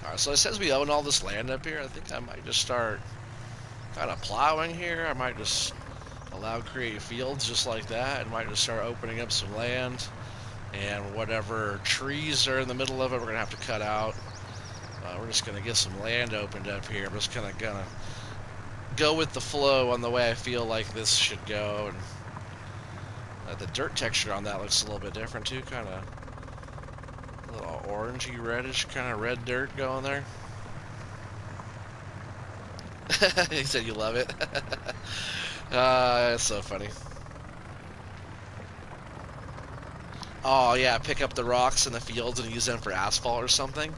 S1: Alright, so it says we own all this land up here. I think I might just start kind of plowing here. I might just allow create fields just like that, and might just start opening up some land. And whatever trees are in the middle of it, we're going to have to cut out. We're just going to get some land opened up here. I'm just kind of going to go with the flow on the way I feel like this should go. And the dirt texture on that looks a little bit different too, kind of A little orangey reddish kind of red dirt going there. He said you love it. That's so funny. Oh yeah, pick up the rocks in the fields and use them for asphalt or something.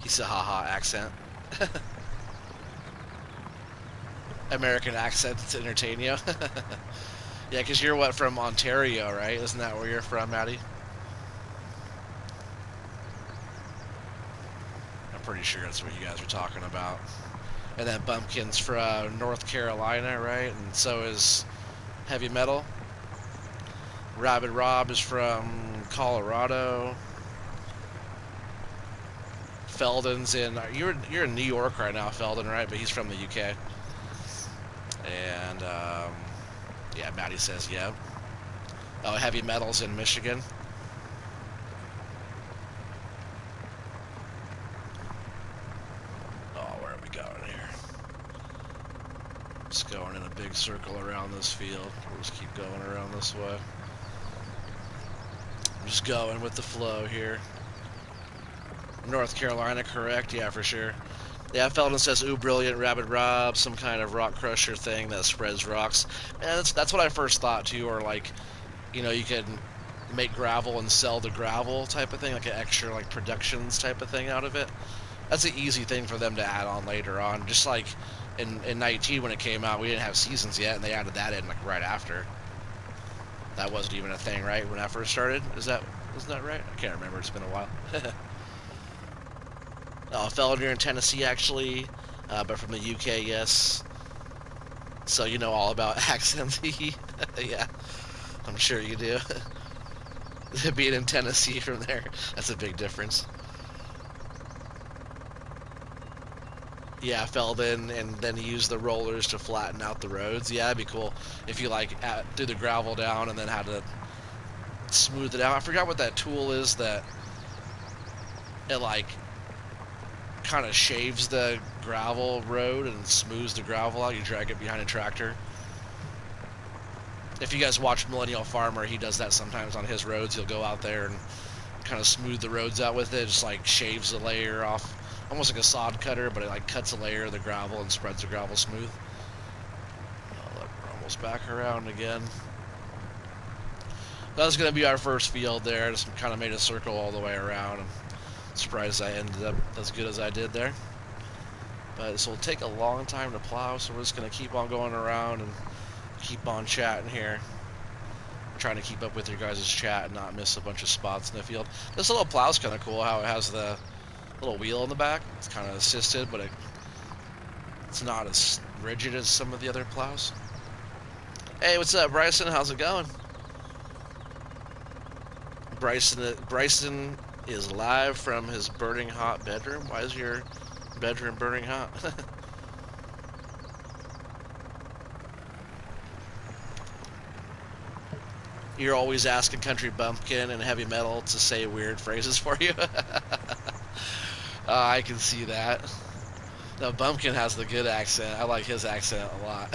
S1: He said haha accent. American accent to entertain you. Yeah, because you're what, from Ontario, right? Isn't that where you're from, Maddie? I'm pretty sure that's what you guys are talking about. And then Bumpkin's from North Carolina, right? And so is Heavy Metal. Rabid Rob is from Colorado. Felden's in. You're in New York right now, Felden, right? But he's from the UK. And yeah, Maddie says yeah. Oh, Heavy Metal's in Michigan. Oh, where are we going here? Just going in a big circle around this field. We'll just keep going around this way. I'm just going with the flow here. North Carolina, correct? Yeah, for sure. Yeah, Felden says, ooh, brilliant, Rabid Rob, some kind of rock crusher thing that spreads rocks. And that's what I first thought, too, or like, you know, you could make gravel and sell the gravel type of thing, like an extra, like, productions type of thing out of it. That's an easy thing for them to add on later on. Just like in 19 when it came out, we didn't have seasons yet, and they added that in, like, right after. That wasn't even a thing, right, when I first started? Isn't that right? I can't remember, it's been a while. Oh, Felden, you're in Tennessee, actually, but from the UK, yes. So you know all about accents. Yeah, I'm sure you do. Being in Tennessee from there, that's a big difference. Yeah, Felden, and then use the rollers to flatten out the roads. Yeah, that'd be cool if you like threw the gravel down and then had to smooth it out. I forgot what that tool is that it like kind of shaves the gravel road and smooths the gravel out. You drag it behind a tractor. If you guys watch Millennial Farmer, he does that sometimes on his roads. He'll go out there and kind of smooth the roads out with it. Just like shaves the layer off, almost like a sod cutter, but it like cuts a layer of the gravel and spreads the gravel smooth. Oh, look, we're almost back around again. That was going to be our first field there. Just kind of made a circle all the way around. I'm surprised I ended up as good as I did there. But this will take a long time to plow, so we're just going to keep on going around and keep on chatting here. I'm trying to keep up with your guys' chat and not miss a bunch of spots in the field. This little plow's kind of cool, how it has the little wheel in the back. It's kind of assisted, but it's not as rigid as some of the other plows. Hey, what's up, Bryson? How's it going? Bryson is live from his burning hot bedroom. Why is your bedroom burning hot? You're always asking Country Bumpkin and Heavy Metal to say weird phrases for you. I can see that. No, Bumpkin has the good accent. I like his accent a lot.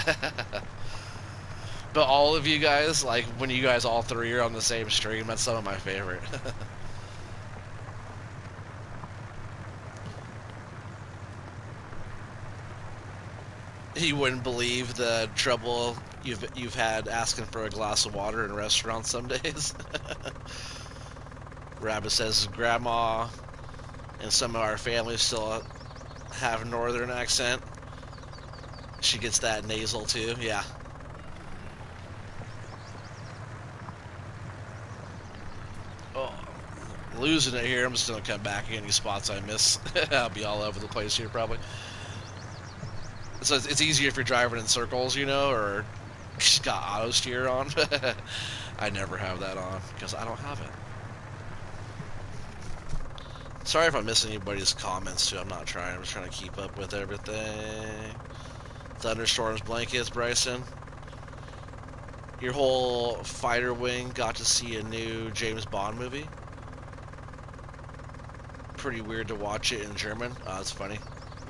S1: But all of you guys, like when you guys all three are on the same stream, that's some of my favorite. You wouldn't believe the trouble you've had asking for a glass of water in restaurants some days. Rabbit says grandma and some of our family still have a northern accent. She gets that nasal too, yeah. Oh, losing it here. I'm just gonna come back any spots I miss. I'll be all over the place here probably. So it's easier if you're driving in circles, you know, or just got auto steer on. I never have that on because I don't have it. Sorry if I'm missing anybody's comments too. I'm not trying. I'm just trying to keep up with everything. Thunderstorms, blankets, Bryson. Your whole fighter wing got to see a new James Bond movie. Pretty weird to watch it in German. Oh, that's funny.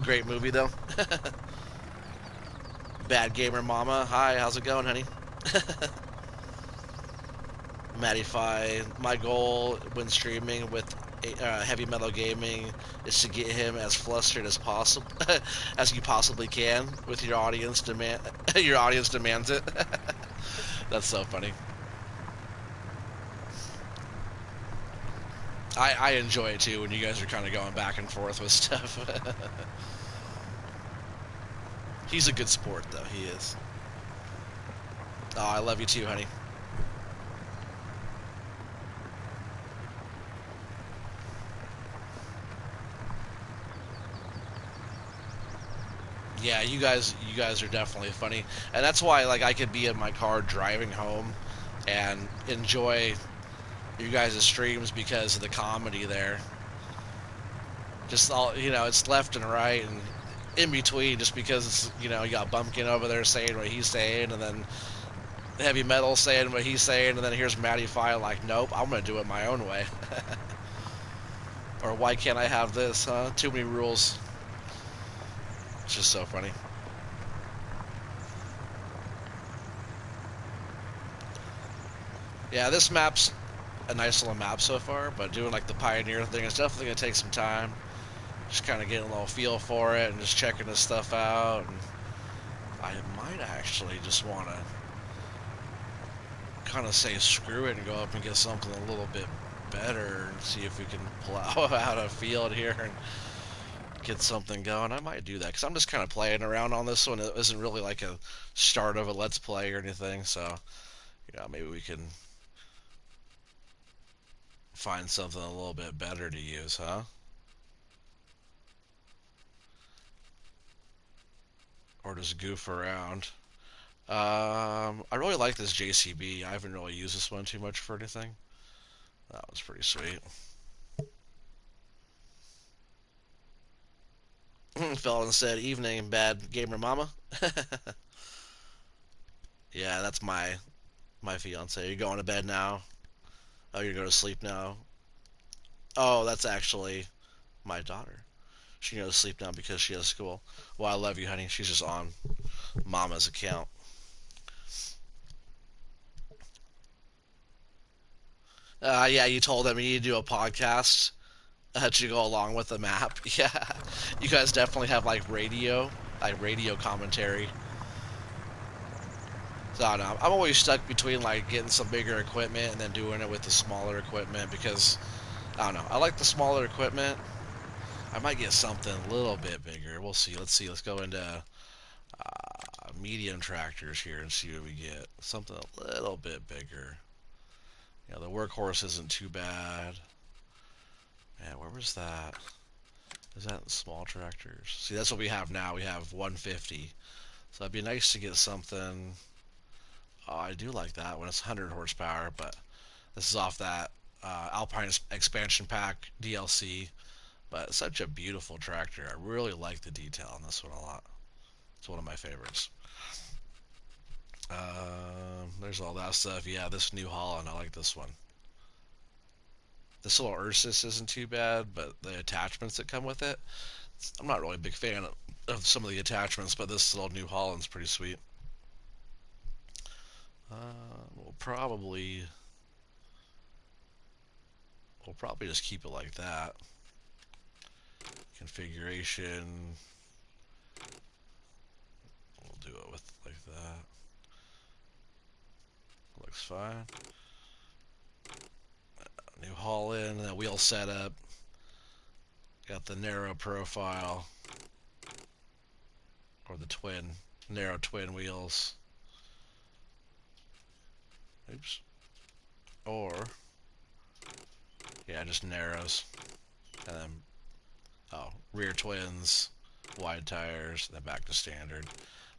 S1: Great movie though. Bad Gamer Mama. Hi, how's it going, honey? Mattify. My goal when streaming with heavy metal gaming is to get him as flustered as possible, as you possibly can, with your audience demand. Your audience demands it. That's so funny. I enjoy it too when you guys are kind of going back and forth with stuff. He's a good sport though. He is. Oh, I love you too, honey. Yeah, you guys are definitely funny, and that's why like I could be in my car driving home and enjoy you guys' streams because of the comedy there. Just all it's left and right and in between, just because it's you got Bumpkin over there saying what he's saying, and then Heavy Metal saying what he's saying, and then here's Matty Fi like, nope, I'm gonna do it my own way. Or why can't I have this? Huh? Too many rules. It's just so funny. Yeah, this map's a nice little map so far, but doing like the Pioneer thing is definitely gonna take some time. Just kind of getting a little feel for it and just checking this stuff out. And I might actually just want to kind of say screw it and go up and get something a little bit better and see if we can pull out a field here and get something going. I might do that because I'm just kind of playing around on this one. It isn't really like a start of a let's play or anything, so maybe we can find something a little bit better to use, huh? Or just goof around. I really like this JCB. I haven't really used this one too much for anything. That was pretty sweet. Felon said, "Evening, bad gamer mama." Yeah, that's my fiance. You going to bed now? Oh, you're going to sleep now? Oh, that's actually my daughter. She goes to sleep now because she has school. Well, I love you, honey. She's just on mama's account. Yeah, you told them you need to do a podcast to go along with the map. Yeah, you guys definitely have like radio commentary. So I don't know. I'm always stuck between like getting some bigger equipment and then doing it with the smaller equipment because I don't know. I like the smaller equipment. I might get something a little bit bigger. We'll see. Let's see. Let's go into medium tractors here and see what we get. Something a little bit bigger. Yeah, the workhorse isn't too bad. Yeah, where was that? Is that small tractors? See, that's what we have now. We have 150. So it'd be nice to get something. Oh, I do like that when it's 100 horsepower, but this is off that Alpine expansion pack DLC. But it's such a beautiful tractor. I really like the detail on this one a lot. It's one of my favorites. There's all that stuff. Yeah, this New Holland, I like this one. This little Ursus isn't too bad, but the attachments that come with it, I'm not really a big fan of some of the attachments, but this little New Holland's pretty sweet. We'll probably just keep it like that. Configuration. We'll do it with like that. Looks fine. New Holland, the wheel setup. Got the narrow profile. Or the narrow twin wheels. Oops. Or, yeah, just narrows. And then, rear twins, wide tires, then back to standard.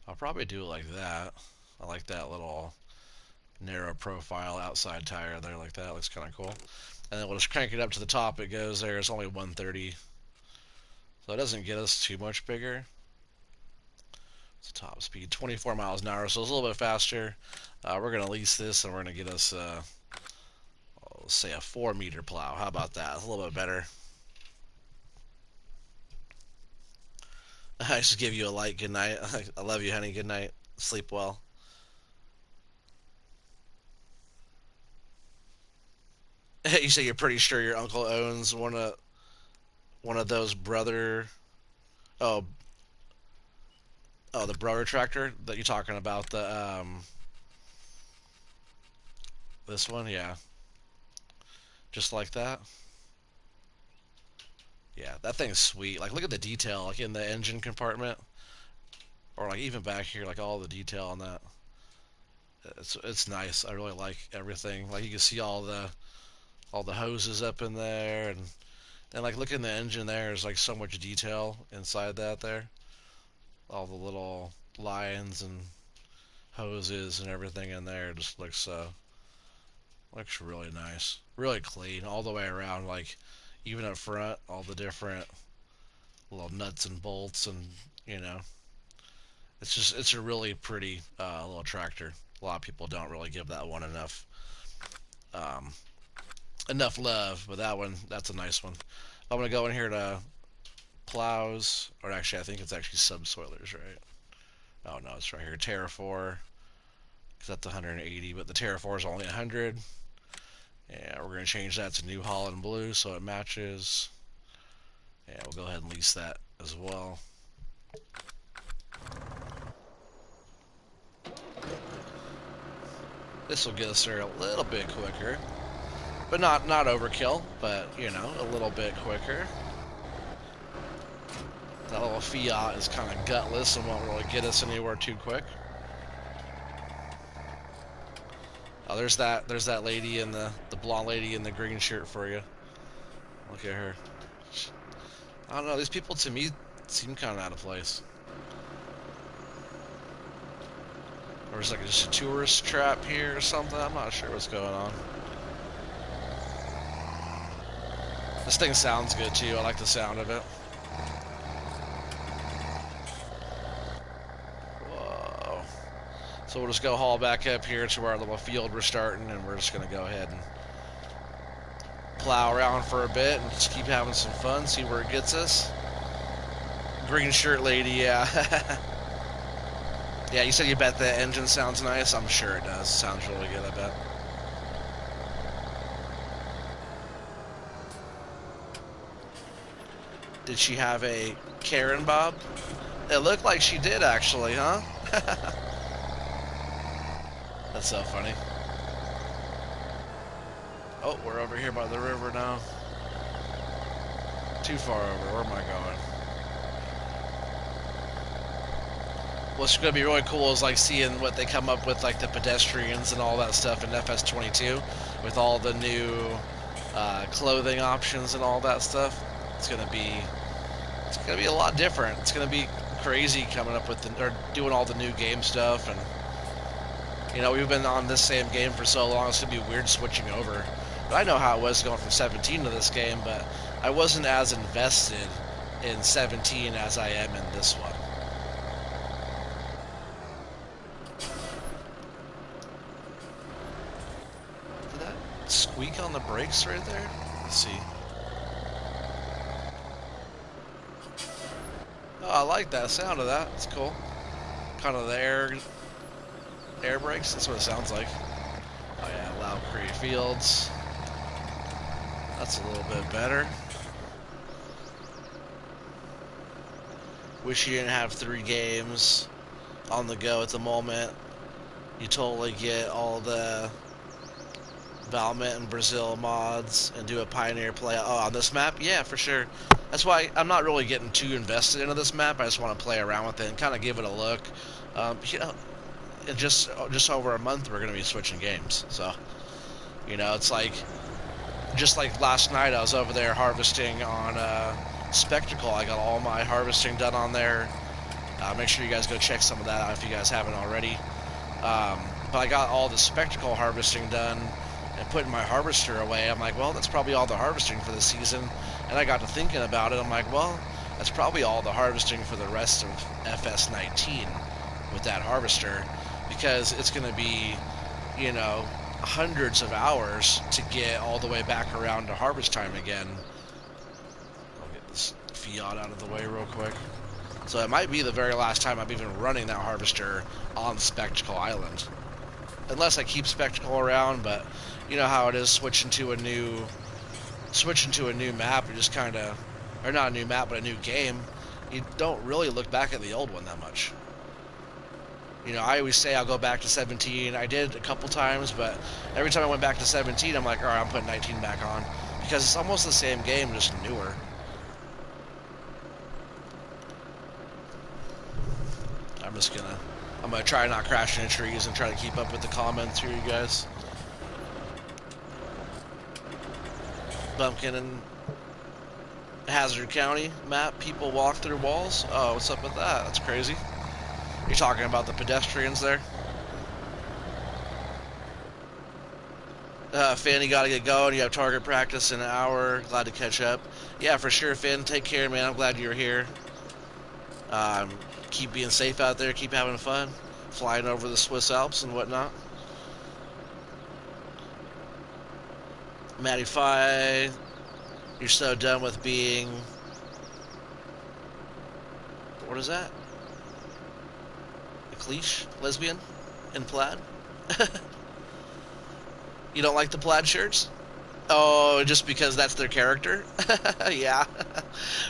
S1: I'll probably do it like that. I like that little narrow profile outside tire there like that. Looks kind of cool. And then we'll just crank it up to the top. It goes there. It's only 130. So it doesn't get us too much bigger. It's top speed, 24 miles an hour, so it's a little bit faster. We're going to lease this, and we're going to get us, let's say, a 4-meter plow. How about that? It's a little bit better. I just give you a light good night. I love you, honey. Good night. Sleep well. You say you're pretty sure your uncle owns one of those brother. Oh, oh, the brother tractor that you're talking about. The this one, yeah, just like that. Yeah, that thing's sweet. Like, look at the detail, like in the engine compartment, or like even back here, like all the detail on that. It's nice. I really like everything. Like you can see all the hoses up in there, and like look in the engine there. There's like so much detail inside that there. All the little lines and hoses and everything in there just looks really nice, really clean all the way around. Like even up front, all the different little nuts and bolts, and you know, it's a really pretty little tractor. A lot of people don't really give that one um, enough love, but that one, that's a nice one. I'm gonna go in here to plows, or actually, I think it's actually subsoilers, right? Oh no, it's right here. Terra 4, because that's 180, but the Terra 4 is only 100. Yeah, we're gonna change that to New Holland Blue so it matches. Yeah, we'll go ahead and lease that as well. This will get us there a little bit quicker, but not overkill, but you know, a little bit quicker. That little Fiat is kind of gutless and won't really get us anywhere too quick. Oh, there's that lady in the blonde lady in the green shirt for you. Look at her. I don't know. These people to me seem kind of out of place. Or is it like just a tourist trap here or something? I'm not sure what's going on. This thing sounds good too. I like the sound of it. Whoa. So we'll just go haul back up here to our little field we're starting, and we're just gonna go ahead and plow around for a bit and just keep having some fun, see where it gets us. Green shirt lady, yeah. Yeah, you said you bet the engine sounds nice. I'm sure it does. Sounds really good, I bet. Did she have a Karen Bob? It looked like she did, actually, huh? That's so funny. Oh, we're over here by the river now. Too far over. Where am I going? What's going to be really cool is like seeing what they come up with, like the pedestrians and all that stuff in FS22 with all the new clothing options and all that stuff. It's gonna be a lot different. It's gonna be crazy coming up with or doing all the new game stuff, and you know, we've been on this same game for so long. It's gonna be weird switching over. But I know how it was going from 17 to this game, but I wasn't as invested in 17 as I am in this one. Did that squeak on the brakes right there? Let's see. Oh, I like that sound of that. It's cool. Kind of the air brakes. That's what it sounds like. Oh yeah, loud create fields. That's a little bit better. Wish you didn't have 3 games on the go at the moment. You totally get all the Valmet and Brazil mods and do a Pioneer play. Oh, on this map? Yeah, for sure. That's why I'm not really getting too invested into this map. I just want to play around with it and kind of give it a look. You know, in just over a month, we're going to be switching games. So, you know, it's like, just like last night, I was over there harvesting on Spectacle. I got all my harvesting done on there. Make sure you guys go check some of that out if you guys haven't already. But I got all the Spectacle harvesting done and putting my harvester away. I'm like, well, that's probably all the harvesting for the season. And I got to thinking about it. I'm like, well, that's probably all the harvesting for the rest of FS19 with that harvester, because it's going to be, you know, hundreds of hours to get all the way back around to harvest time again. I'll get this Fiat out of the way real quick. So it might be the very last time I'm even running that harvester on Spectacle Island. unless I keep Spectacle around. But you know how it is switching to a new map. You just kind of, or not a new map, but a new game. You don't really look back at the old one that much. You know, I always say I'll go back to 17. I did a couple times, but every time I went back to 17, I'm like, all right, I'm putting 19 back on because it's almost the same game, just newer. I'm gonna try not crash into trees and try to keep up with the comments here, you guys. Bumpkin and Hazard County map, people walk through walls. Oh, what's up with that? That's crazy. You're talking about the pedestrians there? Finn, you gotta get going. You have target practice in an hour. Glad to catch up. Yeah, for sure, Finn. Take care, man. I'm glad you're here. Keep being safe out there. Keep having fun. Flying over the Swiss Alps and whatnot. Matty Fi, you're so done with being... What is that? A cliche? Lesbian? In plaid? You don't like the plaid shirts? Oh, just because that's their character? Yeah.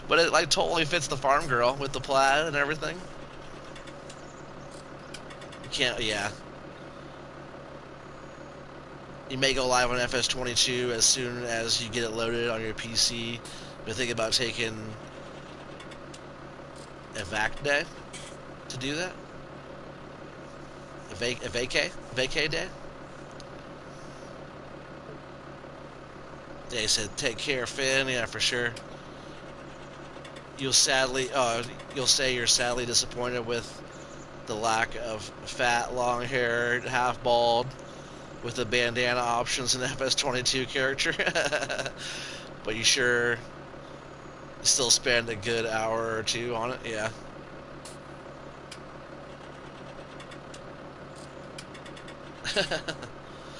S1: But it like totally fits the farm girl with the plaid and everything. You can't, yeah. You may go live on FS22 as soon as you get it loaded on your PC. But think about taking a vac day to do that? A vacay day? They said, take care, Finn. Yeah, for sure. You'll say you're sadly disappointed with the lack of fat, long-haired, half-bald, with the bandana options in the FS22 character. But you sure still spend a good hour or two on it? Yeah.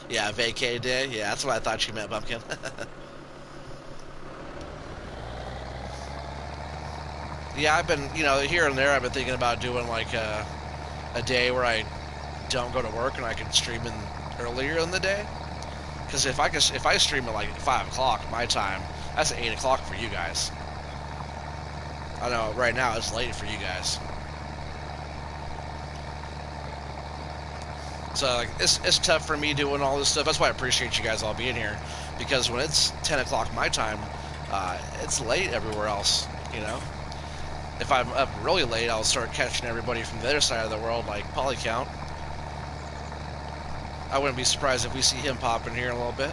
S1: Yeah, vacay day. Yeah, that's what I thought you meant, Bumpkin. Yeah, I've been, here and there, I've been thinking about doing like a day where I don't go to work and I can stream in earlier in the day. Because if I stream at like 5 o'clock my time, that's 8 o'clock for you guys. I know right now it's late for you guys. So like, it's tough for me doing all this stuff. That's why I appreciate you guys all being here. Because when it's 10 o'clock my time, it's late everywhere else, If I'm up really late, I'll start catching everybody from the other side of the world, like Polycount. I wouldn't be surprised if we see him pop in here in a little bit.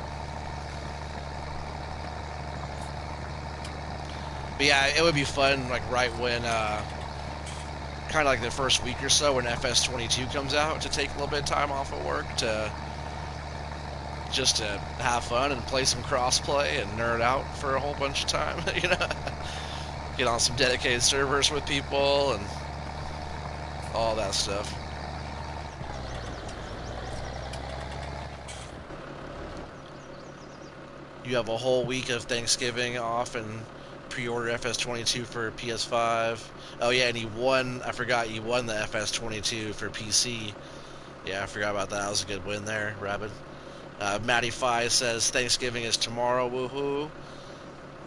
S1: But yeah, it would be fun, like right when, kind of like the first week or so when FS22 comes out, to take a little bit of time off of work just to have fun and play some crossplay and nerd out for a whole bunch of time, Get on some dedicated servers with people and all that stuff. You have a whole week of Thanksgiving off and pre-order FS22 for PS5. Oh yeah, and I forgot you won the FS22 for PC. Yeah, I forgot about that. That was a good win there, Rabbit. Matty Fi says Thanksgiving is tomorrow, woohoo.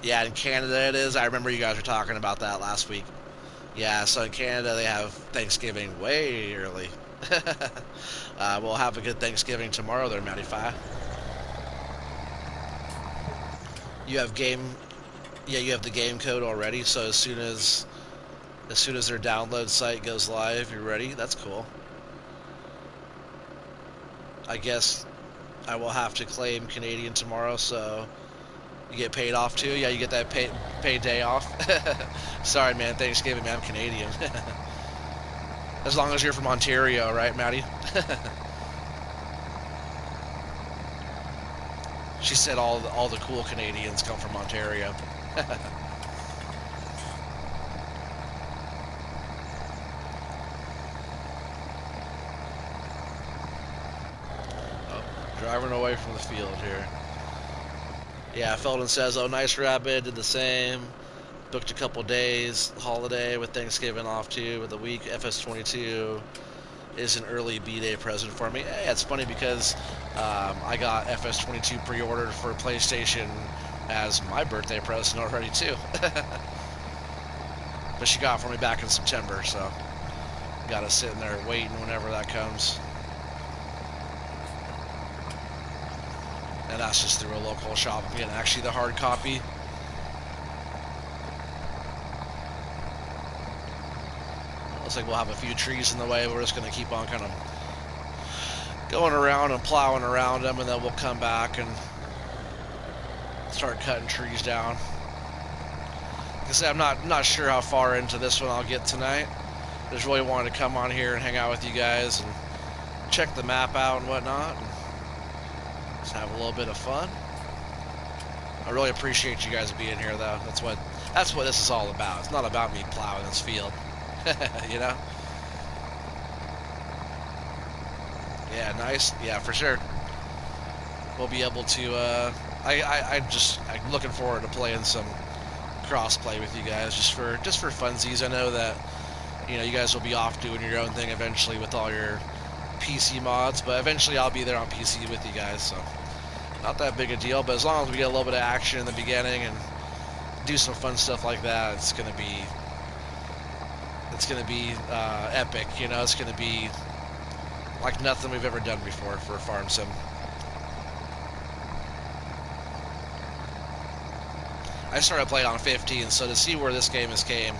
S1: Yeah, in Canada it is. I remember you guys were talking about that last week. Yeah, so in Canada they have Thanksgiving way early. We'll have a good Thanksgiving tomorrow there, Matty Fi. You have the game code already, so as soon as their download site goes live, you're ready. That's cool. I guess I will have to claim Canadian tomorrow, so you get paid off too? Yeah, you get that paid day off. Sorry, man. Thanksgiving, man. I'm Canadian. As long as you're from Ontario, right, Maddie? She said all the cool Canadians come from Ontario. Oh, driving away from the field here. Yeah, Felden says, oh, nice Rabbit, did the same. Booked a couple days, holiday with Thanksgiving off too, with a week, FS22. is an early B-Day present for me. Hey, it's funny because I got FS22 pre-ordered for PlayStation as my birthday present already too. But she got it for me back in September, so got to sit in there waiting whenever that comes. And that's just through a local shop. I'm getting actually the hard copy. Looks like we'll have a few trees in the way. We're just going to keep on kind of going around and plowing around them, and then we'll come back and start cutting trees down. Like I said, I'm not sure how far into this one I'll get tonight. I just really wanted to come on here and hang out with you guys and check the map out and whatnot, and just have a little bit of fun. I really appreciate you guys being here, though. That's what this is all about. It's not about me plowing this field, you know. Yeah, nice. Yeah, for sure. We'll be able to. I'm looking forward to playing some crossplay with you guys, just for funsies. I know that you guys will be off doing your own thing eventually with all your PC mods, but eventually I'll be there on PC with you guys, so not that big a deal. But as long as we get a little bit of action in the beginning and do some fun stuff like that, it's gonna be epic. It's gonna be like nothing we've ever done before for a farm sim. I started playing on 15, so to see where this game has came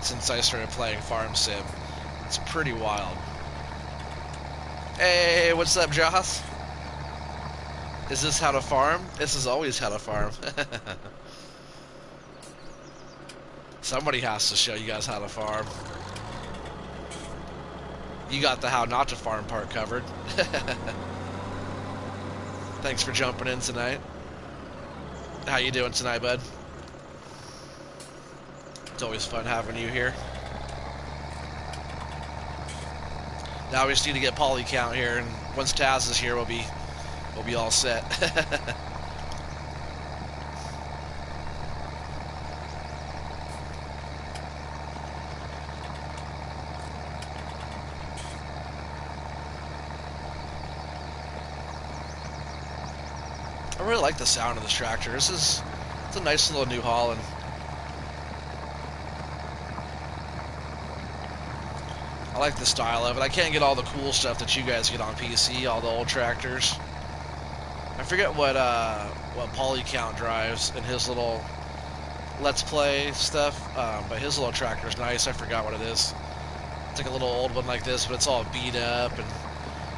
S1: since I started playing farm sim, it's pretty wild. Hey, what's up, Joss? Is this how to farm? This is always how to farm. Somebody has to show you guys how to farm. You got the how not to farm part covered. Thanks for jumping in tonight. How you doing tonight, bud? It's always fun having you here. Now we just need to get poly count here, and once Taz is here, we'll be all set. I really like the sound of this tractor. It's a nice little New Holland. I like the style of it. I can't get all the cool stuff that you guys get on PC, all the old tractors. I forget what Polycount drives in his little Let's Play stuff, but his little tractor is nice. I forgot what it is. It's like a little old one like this, but it's all beat up, and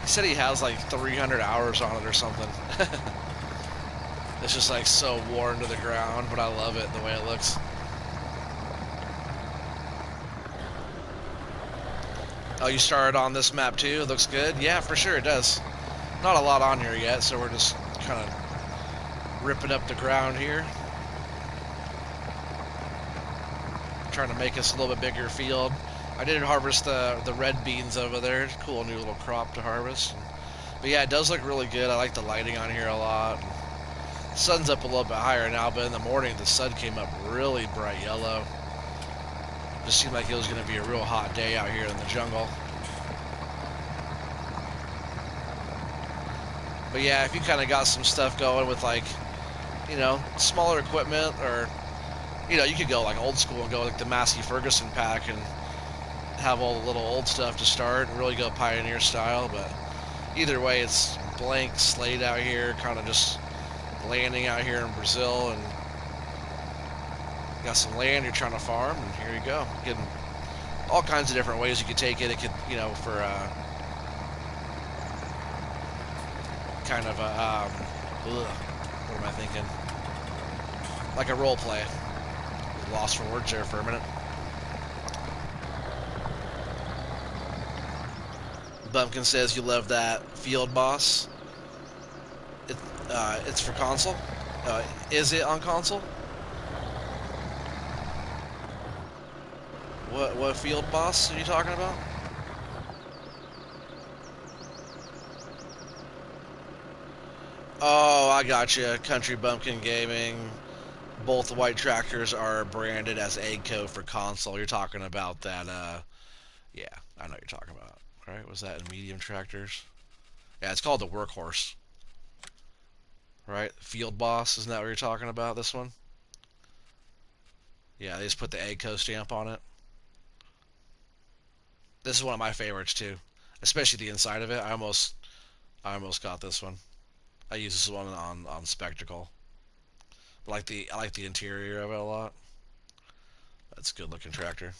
S1: he said he has like 300 hours on it or something. It's just like so worn to the ground, but I love it, the way it looks. Oh, you started on this map too? It looks good? Yeah, for sure it does. Not a lot on here yet, so we're just kind of ripping up the ground here. Trying to make us a little bit bigger field. I did harvest the red beans over there. Cool new little crop to harvest. But yeah, it does look really good. I like the lighting on here a lot. The sun's up a little bit higher now, but in the morning the sun came up really bright yellow. Just seemed like it was going to be a real hot day out here in the jungle. But yeah, if you kind of got some stuff going with like, smaller equipment, or, you could go like old school and go like the Massey Ferguson pack and have all the little old stuff to start and really go pioneer style. But either way, it's blank slate out here, kind of just landing out here in Brazil, and got some land you're trying to farm, and here you go. Getting all kinds of different ways you could take it. It could, for kind of a, what am I thinking? Like a role play. Lost for words there for a minute. Bumpkin says you love that field boss. It's for console. Is it on console? What field boss are you talking about? Oh, I got you. Country Bumpkin Gaming. Both white tractors are branded as Agco for console. You're talking about that, yeah, I know what you're talking about. Right? Was that in medium tractors? Yeah, it's called the workhorse. Right? Field boss, isn't that what you're talking about, this one? Yeah, they just put the Agco stamp on it. This is one of my favorites too. Especially the inside of it. I almost got this one. I use this one on Spectacle. I like the interior of it a lot. That's a good looking tractor.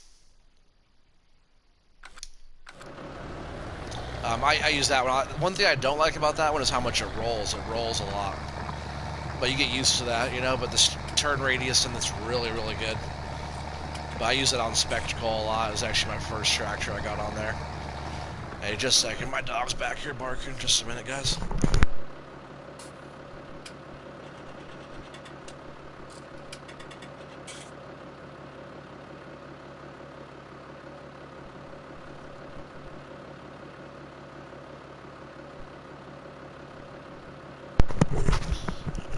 S1: I use that one. One thing I don't like about that one is how much it rolls. It rolls a lot. But you get used to that, you know. But the turn radius and it's really, really good. But I use it on Spectacle a lot. It was actually my first tractor I got on there. Hey, just a second. My dog's back here barking. Just a minute, guys.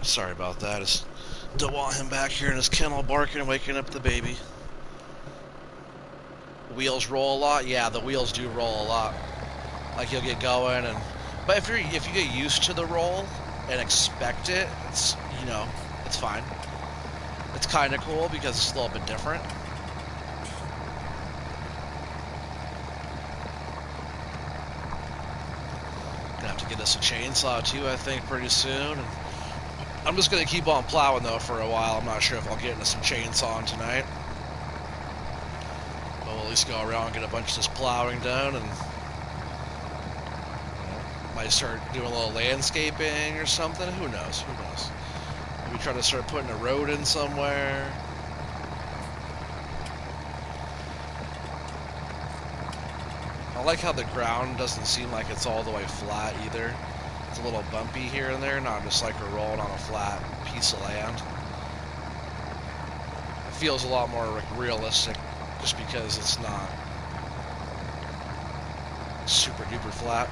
S1: Sorry about that. I just don't want him back here in his kennel barking, waking up the baby. Wheels roll a lot. Yeah, the wheels do roll a lot. Like you'll get going, but if you get used to the roll and expect it, it's fine. It's kind of cool because it's a little bit different. Gonna have to get us a chainsaw too, I think, pretty soon. And I'm just gonna keep on plowing though for a while. I'm not sure if I'll get into some chainsawing tonight. But we'll at least go around and get a bunch of this plowing done, and might start doing a little landscaping or something. Who knows? Who knows? Maybe try to start putting a road in somewhere. I like how the ground doesn't seem like it's all the way flat either. It's a little bumpy here and there, not just like we're rolling on a flat piece of land. It feels a lot more like realistic just because it's not super duper flat.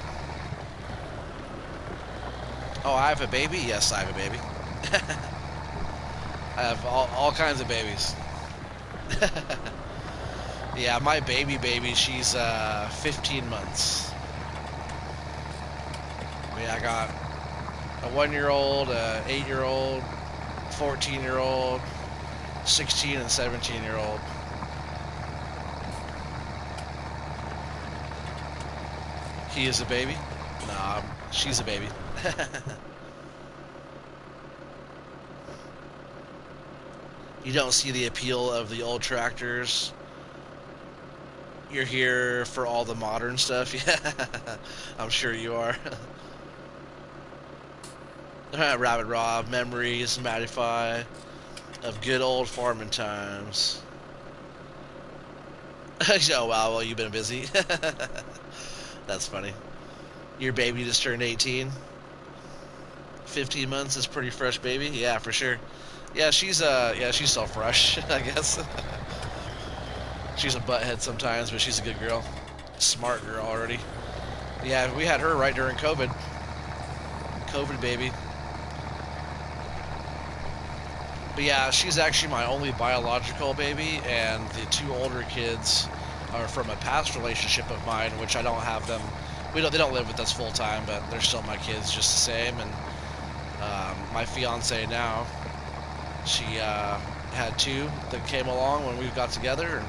S1: Oh, I have a baby? Yes, I have a baby. I have all kinds of babies. Yeah, my baby, she's 15 months. Yeah, I got a 1-year-old, a 8-year-old, 14-year-old, 16 and 17-year-old. He is a baby? Nah, she's a baby. You don't see the appeal of the old tractors. You're here for all the modern stuff. Yeah, I'm sure you are. Rabbit Rob, memories, Mattify of good old farming times. Oh wow, well you've been busy. That's funny. Your baby just turned 18. 15 months is pretty fresh, baby. Yeah, for sure. Yeah, she's still fresh, I guess. She's a butthead sometimes, but she's a good girl. Smart girl already. Yeah, we had her right during COVID. COVID baby. But yeah, she's actually my only biological baby, and the 2 older kids are from a past relationship of mine, which I don't have them. They don't live with us full time, but they're still my kids just the same. And my fiance now, she had 2 that came along when we got together, and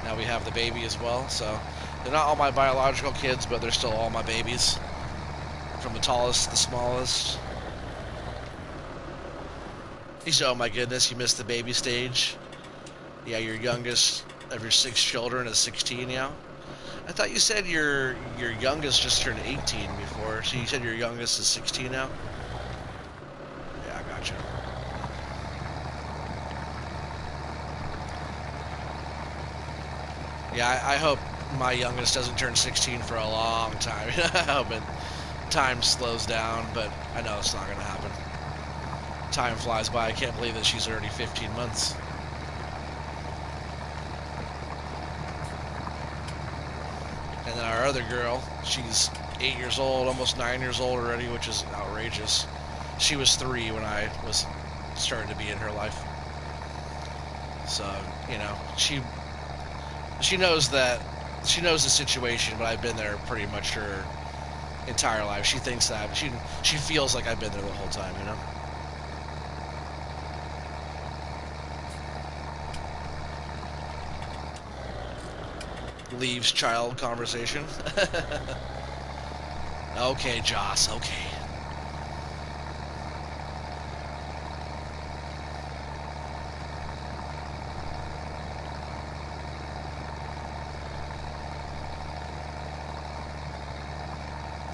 S1: now we have the baby as well. So they're not all my biological kids, but they're still all my babies, from the tallest to the smallest. He said, "Oh my goodness, you missed the baby stage." Yeah, your youngest of your 6 children is 16 now. I thought you said your youngest just turned 18 before. So you said your youngest is 16 now? Yeah, I gotcha. Yeah, I hope my youngest doesn't turn 16 for a long time. I hope time slows down, but I know it's not going to happen. Time flies by. I can't believe that she's already 15 months. And then our other girl, she's 8 years old, almost 9 years old already, which is outrageous. She was 3 when I was starting to be in her life. So, she knows that she knows the situation, but I've been there pretty much her entire life. She thinks that she feels like I've been there the whole time, you know. Leaves child conversation. Okay, Joss. Okay.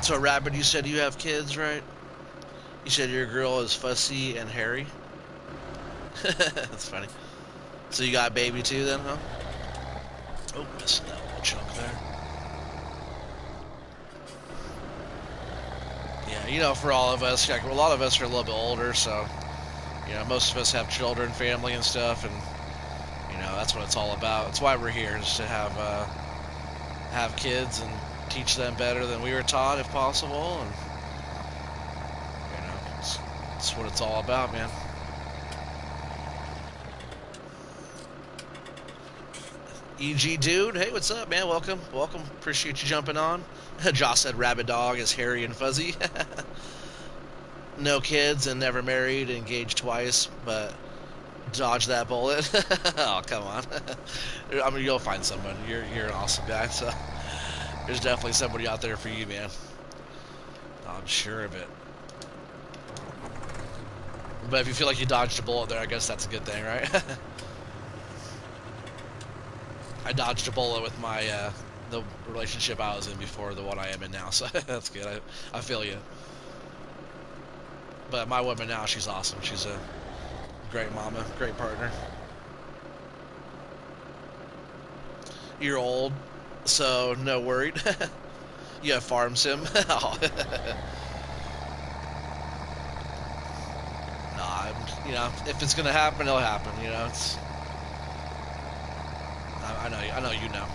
S1: So, Rabbit, you said you have kids, right? You said your girl is fussy and hairy. That's funny. So you got a baby too, then, huh? Oh, missing that little chunk there. Yeah, you know, for all of us, like, a lot of us are a little bit older, so you know, most of us have children, family, and stuff, and you know, that's what it's all about. That's why we're here, is to have kids and teach them better than we were taught, if possible, and you know, it's what it's all about, man. EG dude, hey, what's up, man? Welcome, welcome. Appreciate you jumping on. Josh said rabbit dog is hairy and fuzzy. No kids and never married, engaged twice, but dodge that bullet. Oh, come on. I mean, you'll find someone. You're an awesome guy, so there's definitely somebody out there for you, man. I'm sure of it. But if you feel like you dodged a bullet there, I guess that's a good thing, right? I dodged a bullet with my the relationship I was in before the one I am in now, so that's good. I feel you. But my woman now, she's awesome. She's a great mama, great partner. You're old, so no worried. You have farm sim. Oh. Nah, you know, if it's gonna happen, it'll happen. You know, it's. I know you know.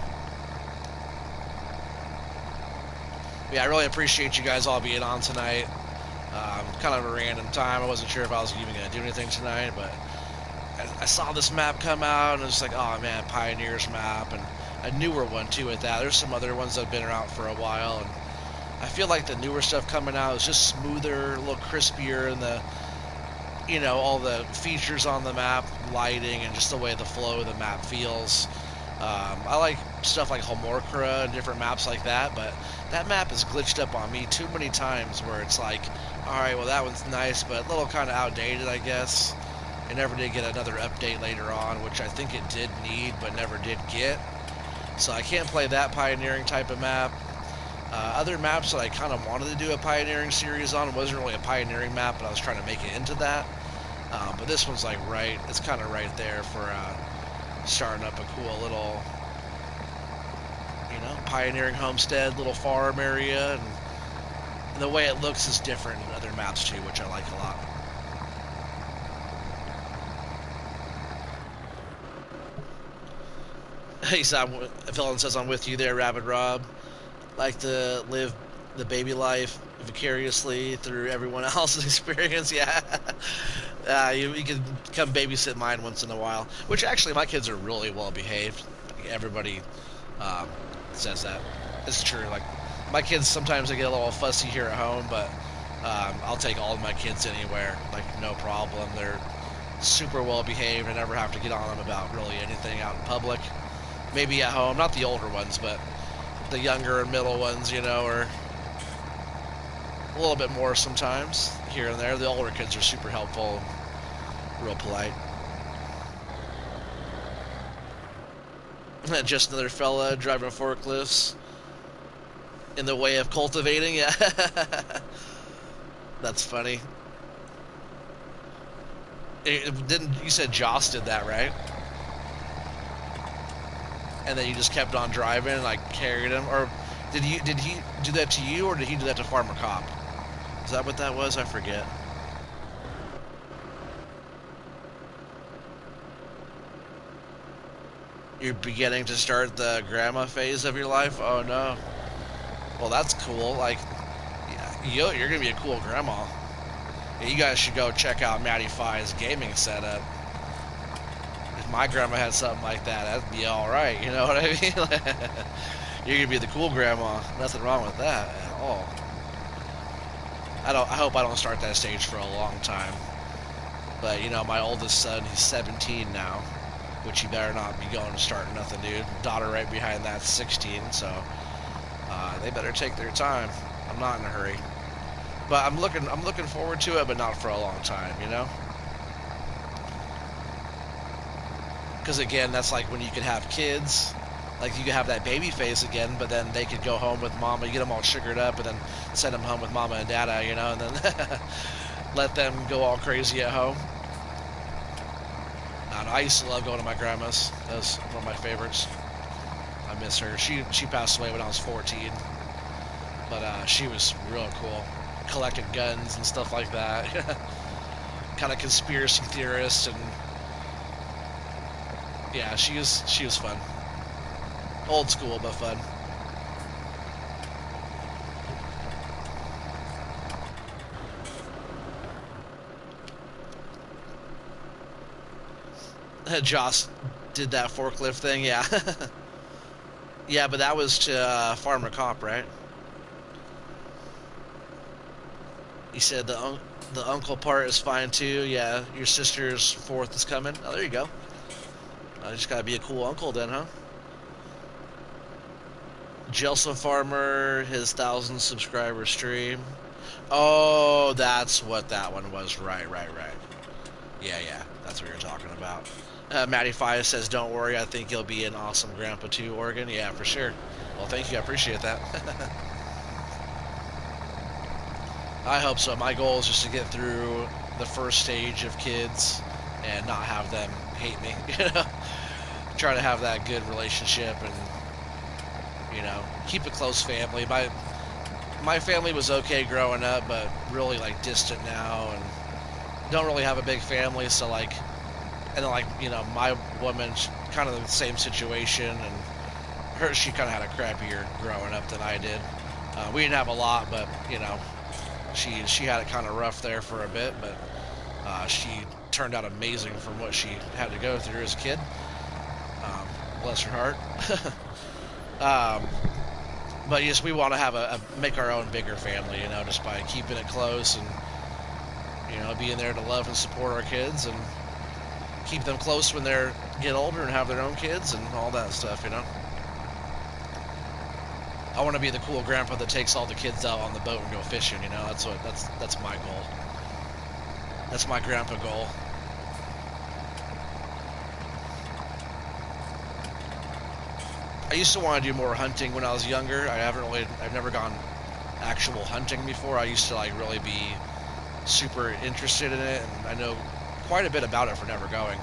S1: But yeah, I really appreciate you guys all being on tonight. Kind of a random time. I wasn't sure if I was even going to do anything tonight, but I saw this map come out, and it was like, oh man, Pioneers map, and a newer one too at that. There's some other ones that have been around for a while, and I feel like the newer stuff coming out is just smoother, a little crispier, and the, you know, all the features on the map, lighting, and just the way the flow of the map feels. I like stuff like Homorcra and different maps like that, but that map is glitched up on me too many times where it's like, alright, well that one's nice, but a little kind of outdated, I guess. It never did get another update later on, which I think it did need, but never did get. So I can't play that pioneering type of map. Other maps that I kind of wanted to do a pioneering series on wasn't really a pioneering map, but I was trying to make it into that. But this one's like right, it's kind of right there for starting up a cool little, you know, pioneering homestead, little farm area, and the way it looks is different in other maps too, which I like a lot. Hey, Philin says I'm with you there, Rabbit Rob. Like to live the baby life vicariously through everyone else's experience. Yeah, you can come babysit mine once in a while. Which actually, my kids are really well behaved. Everybody um, says that. It's true. Like my kids, sometimes they get a little fussy here at home, but I'll take all of my kids anywhere. Like no problem. They're super well behaved. I never have to get on them about really anything out in public. Maybe at home, not the older ones, but the younger and middle ones, you know, are a little bit more sometimes here and there. The older kids are super helpful, real polite. Just another fella driving forklifts in the way of cultivating. Yeah, that's funny. Didn't you said Joss did that, right? And then you just kept on driving and like carried him, or did he do that to you, or did he do that to Farmer Cop? Is that what that was? I forget. You're beginning to start the grandma phase of your life? Oh no. Well, that's cool. Like, yeah, you're gonna be a cool grandma. Yeah, you guys should go check out Matty Fi's gaming setup. If my grandma had something like that, that'd be all right. You know what I mean? You're gonna be the cool grandma. Nothing wrong with that at all. I hope I don't start that stage for a long time. But you know, my oldest son, he's 17 now, which he better not be going to start nothing, dude. Daughter right behind that's 16, so they better take their time. I'm not in a hurry, but I'm looking forward to it, but not for a long time, you know. Because again, that's like when you could have kids, like you could have that baby phase again, but then they could go home with mama, you get them all sugared up, and then send them home with mama and dada, you know, and then let them go all crazy at home. I used to love going to my grandma's. That was one of my favorites. I miss her. She passed away when I was 14, but she was real cool. Collected guns and stuff like that. Kind of conspiracy theorist, and yeah, she was fun. Old school, but fun. Joss did that forklift thing, yeah. Yeah, but that was to Farmer Comp, right? He said the uncle part is fine too. Yeah, your sister's fourth is coming. Oh, there you go. I just gotta be a cool uncle then, huh? Jelson Farmer, his 1,000 subscriber stream. Oh, that's what that one was. Right. Yeah, that's what you're talking about. Matty Five says, "Don't worry, I think you'll be an awesome grandpa too, Oregon." Yeah, for sure. Well, thank you. I appreciate that. I hope so. My goal is just to get through the first stage of kids and not have them hate me. You know, try to have that good relationship and keep a close family. My family was okay growing up, but really like distant now, and don't really have a big family. So like, and then like my woman's kind of the same situation, and she kind of had a crappier growing up than I did. We didn't have a lot, but she had it kind of rough there for a bit, but she turned out amazing from what she had to go through as a kid. Bless her heart. But yes, we want to have make our own bigger family, just by keeping it close and being there to love and support our kids and keep them close when they get older and have their own kids and all that stuff. I want to be the cool grandpa that takes all the kids out on the boat and go fishing. That's my goal. That's my grandpa goal. I used to want to do more hunting when I was younger. I've never gone actual hunting before. I used to like really be super interested in it, and I know quite a bit about it for never going.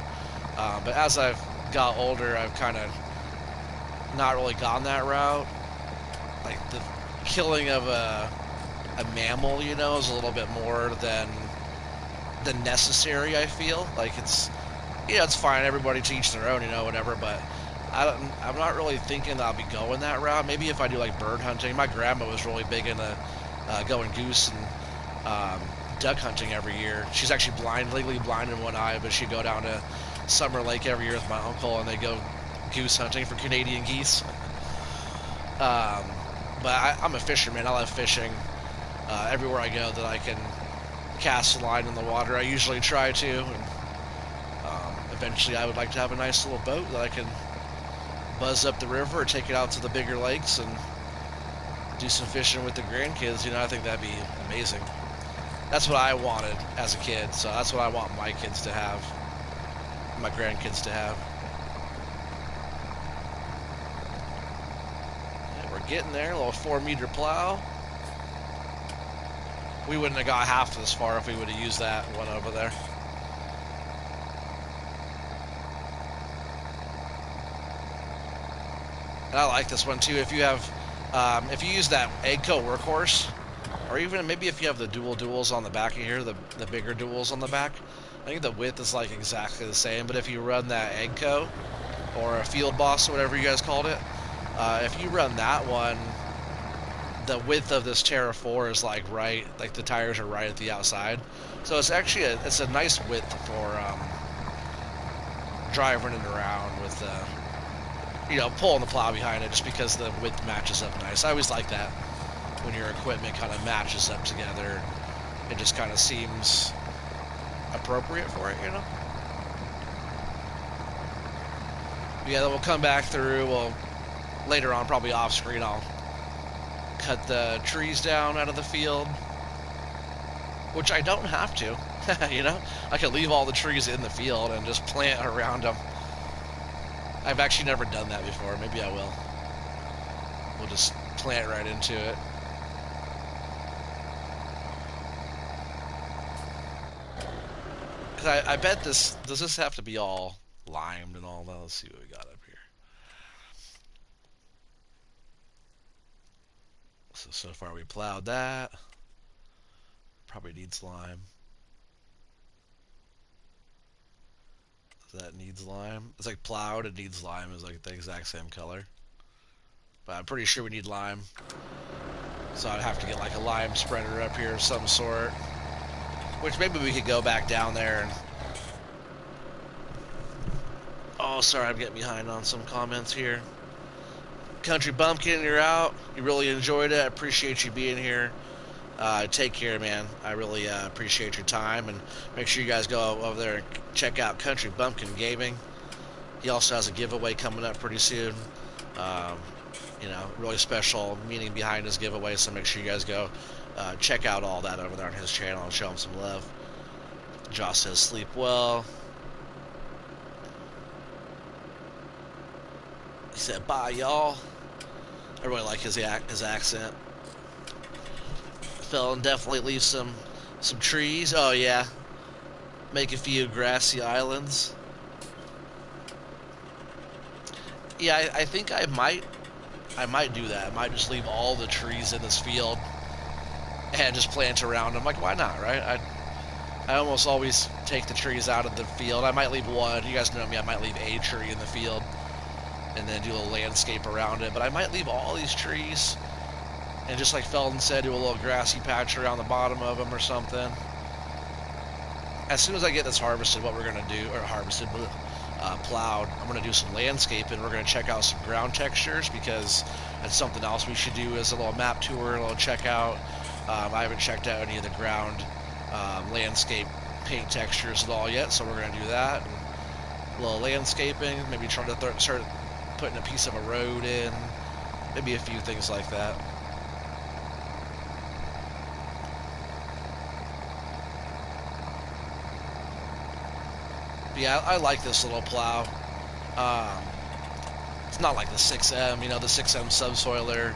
S1: But as I've got older, I've kind of not really gone that route. Like the killing of a mammal, is a little bit more than necessary. I feel like it's fine. Everybody to each their own, whatever. But I'm not really thinking that I'll be going that route. Maybe if I do like bird hunting. My grandma was really big into going goose and duck hunting every year. She's actually legally blind in one eye, but she'd go down to Summer Lake every year with my uncle, and they go goose hunting for Canadian geese. But I'm a fisherman. I love fishing. Everywhere I go that I can cast a line in the water, I usually try to. And eventually, I would like to have a nice little boat that I can buzz up the river or take it out to the bigger lakes and do some fishing with the grandkids. I think that'd be amazing. That's what I wanted as a kid, so that's what I want my kids to have, my grandkids to have. And we're getting there, a little 4-meter plow. We wouldn't have got half this far if we would have used that one over there. And I like this one too. If you use that Egco workhorse, or even maybe if you have the duals on the back of here, the bigger duals on the back, I think the width is like exactly the same. But if you run that Egco or a Field Boss or whatever you guys called it, if you run that one, the width of this Terra 4 is like the tires are right at the outside. So it's actually it's a nice width for driving it around with you know, pulling the plow behind it just because the width matches up nice. I always like that when your equipment kind of matches up together. It just kind of seems appropriate for it, you know? But yeah, then we'll come back through. Well, later on, probably off screen, I'll cut the trees down out of the field, which I don't have to. You know, I could leave all the trees in the field and just plant around them. I've actually never done that before. Maybe I will. We'll just plant right into it. I bet this, does this have to be all limed and all that? Let's see what we got up here. So far we plowed that. Probably needs lime. That needs lime. It's like plowed, it needs lime, is like the exact same color. But I'm pretty sure we need lime. So I'd have to get like a lime spreader up here of some sort. Which maybe we could go back down there and... Oh, sorry, I'm getting behind on some comments here. Country Bumpkin, you're out. You really enjoyed it. I appreciate you being here. Take care, man. I really appreciate your time, and make sure you guys go over there and check out Country Bumpkin Gaming. He also has a giveaway coming up pretty soon. You know, really special meaning behind his giveaway, so make sure you guys go check out all that over there on his channel and show him some love. Josh says, sleep well. He said, bye, y'all. I really like his accent. Fell and definitely leave some trees. Oh, yeah. Make a few grassy islands. Yeah, I think I might do that. I might just leave all the trees in this field and just plant around them. Like, why not, right? I almost always take the trees out of the field. I might leave one. You guys know me. I might leave a tree in the field and then do a little landscape around it. But I might leave all these trees and just like Felton said, do a little grassy patch around the bottom of them or something. As soon as I get this harvested, what we're going to do, or harvested, plowed, I'm going to do some landscaping. We're going to check out some ground textures because that's something else we should do as a little map tour, a little check out. I haven't checked out any of the ground landscape paint textures at all yet, so we're going to do that. And a little landscaping, maybe try to start putting a piece of a road in, maybe a few things like that. But yeah, I like this little plow. It's not like the 6M, you know, the 6M subsoiler.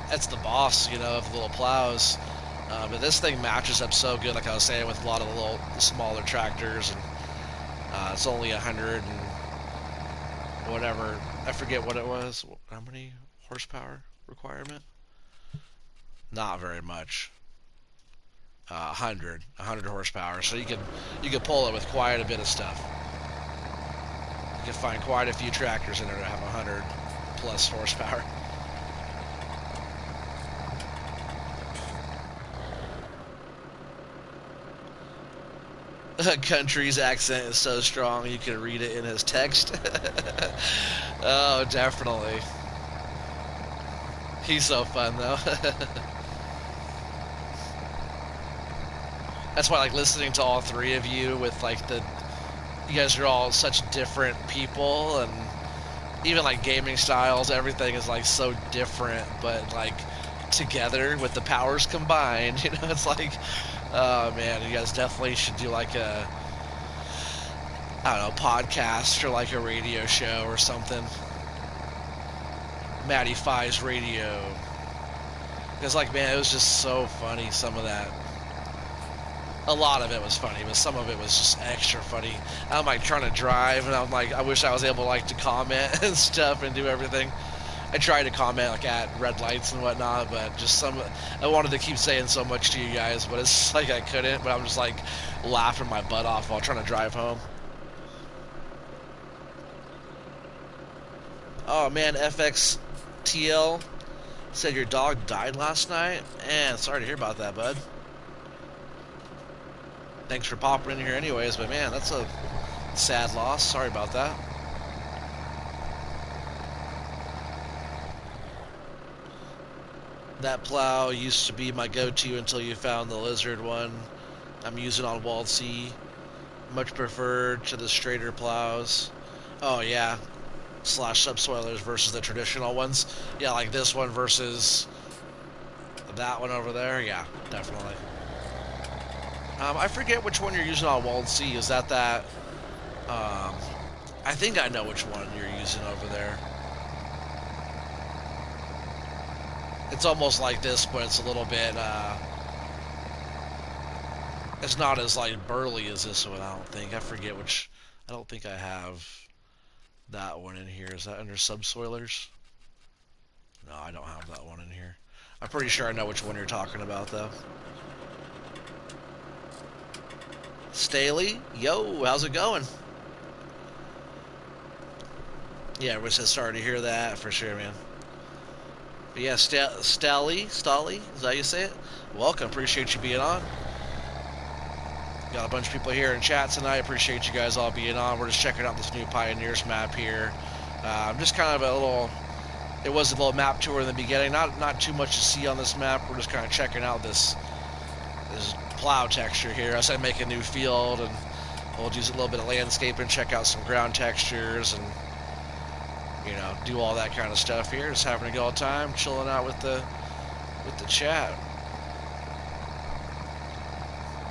S1: That's the boss, you know, of the little plows. But this thing matches up so good, like I was saying, with a lot of the little smaller tractors. And it's only 100 and whatever. I forget what it was. How many horsepower requirement? Not very much. 100 horsepower. So you could pull it with quite a bit of stuff. You can find quite a few tractors in there that have 100 plus horsepower. Country's accent is so strong you can read it in his text. Oh, definitely. He's so fun though. That's why I like listening to all three of you with like you guys are all such different people, and even like gaming styles, everything is like so different, but like together with the powers combined, you know, it's like, oh man, you guys definitely should do like a, I don't know, podcast or like a radio show or something. Matty Fi's radio. Because like, man, it was just so funny, some of that. A lot of it was funny, but some of it was just extra funny. I'm like trying to drive, and I'm like, I wish I was able like to comment and stuff and do everything. I tried to comment like at red lights and whatnot, but just I wanted to keep saying so much to you guys, but it's like I couldn't. But I'm just like laughing my butt off while trying to drive home. Oh man, FXTL said your dog died last night. Man, sorry to hear about that, bud. Thanks for popping in here anyways, but man, that's a sad loss. Sorry about that. That plow used to be my go-to until you found the lizard one I'm using on Walled C. Much preferred to the straighter plows. Oh yeah, slash subsoilers versus the traditional ones. Yeah, like this one versus that one over there. Yeah, definitely. I forget which one you're using on Walled C. Is that? Um, I think I know which one you're using over there. It's almost like this, but it's a little bit. It's not as like burly as this one. I don't think. I forget which. I don't think I have that one in here. Is that under subsoilers? No, I don't have that one in here. I'm pretty sure I know which one you're talking about, though. Staley, yo, how's it going? Yeah, everybody says sorry to hear that, for sure, man. But yeah, Stally, is that how you say it? Welcome, appreciate you being on. Got a bunch of people here in chat tonight. Appreciate you guys all being on. We're just checking out this new Pioneers map here. Just kind of a little. It was a little map tour in the beginning. Not too much to see on this map. We're just kind of checking out this plow texture here. I said make a new field, and we'll use a little bit of landscape and check out some ground textures, and do all that kind of stuff here. Just having a good old time, chilling out with the chat.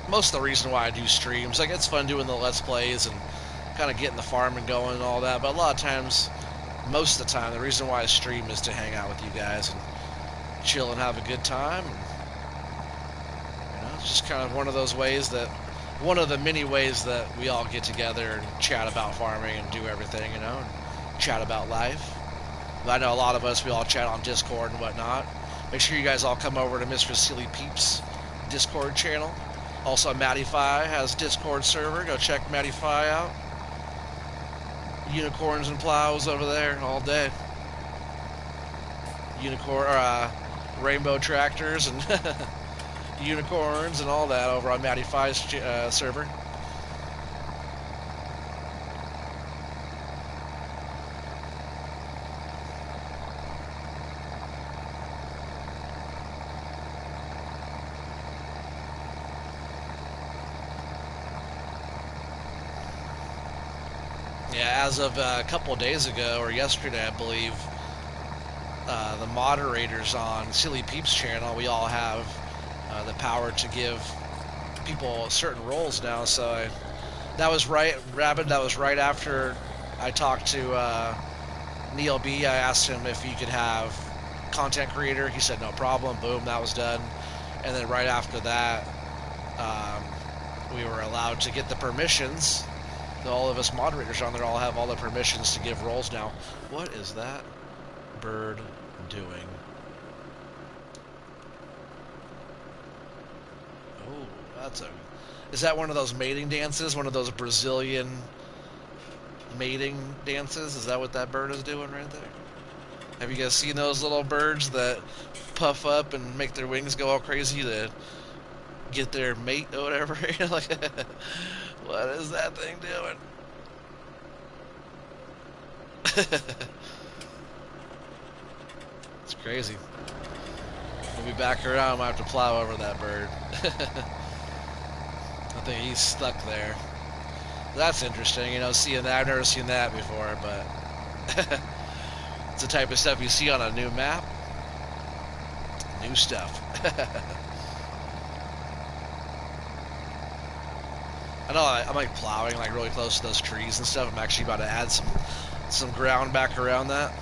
S1: Most of the reason why I do streams, like it's fun doing the Let's Plays and kind of getting the farming going and all that, but a lot of times, most of the time, the reason why I stream is to hang out with you guys and chill and have a good time. And, it's just kind of one of those ways one of the many ways that we all get together and chat about farming and do everything, and chat about life. But I know a lot of us, we all chat on Discord and whatnot. Make sure you guys all come over to Mr. Silly Peeps Discord channel. Also, Matty-Fi has Discord server. Go check Matty-Fi out. Unicorns and plows over there all day. Rainbow tractors and unicorns and all that over on Matty-Fi's server. Yeah, as of a couple of days ago, or yesterday, I believe, the moderators on Silly Peeps channel, we all have the power to give people certain roles now. So that was right, Rabbit. That was right after I talked to Neil B. I asked him if he could have content creator. He said no problem. Boom, that was done. And then right after that, we were allowed to get the permissions. All of us moderators on there all have all the permissions to give roles now. What is that bird doing? Oh, is that one of those mating dances? One of those Brazilian mating dances? Is that what that bird is doing right there? Have you guys seen those little birds that puff up and make their wings go all crazy to get their mate or whatever? Like, what is that thing doing? It's crazy. We'll be back around. I might have to plow over that bird. I think he's stuck there. That's interesting, seeing that. I've never seen that before, but it's the type of stuff you see on a new map. New stuff. I know I'm like plowing like really close to those trees and stuff. I'm actually about to add some ground back around that.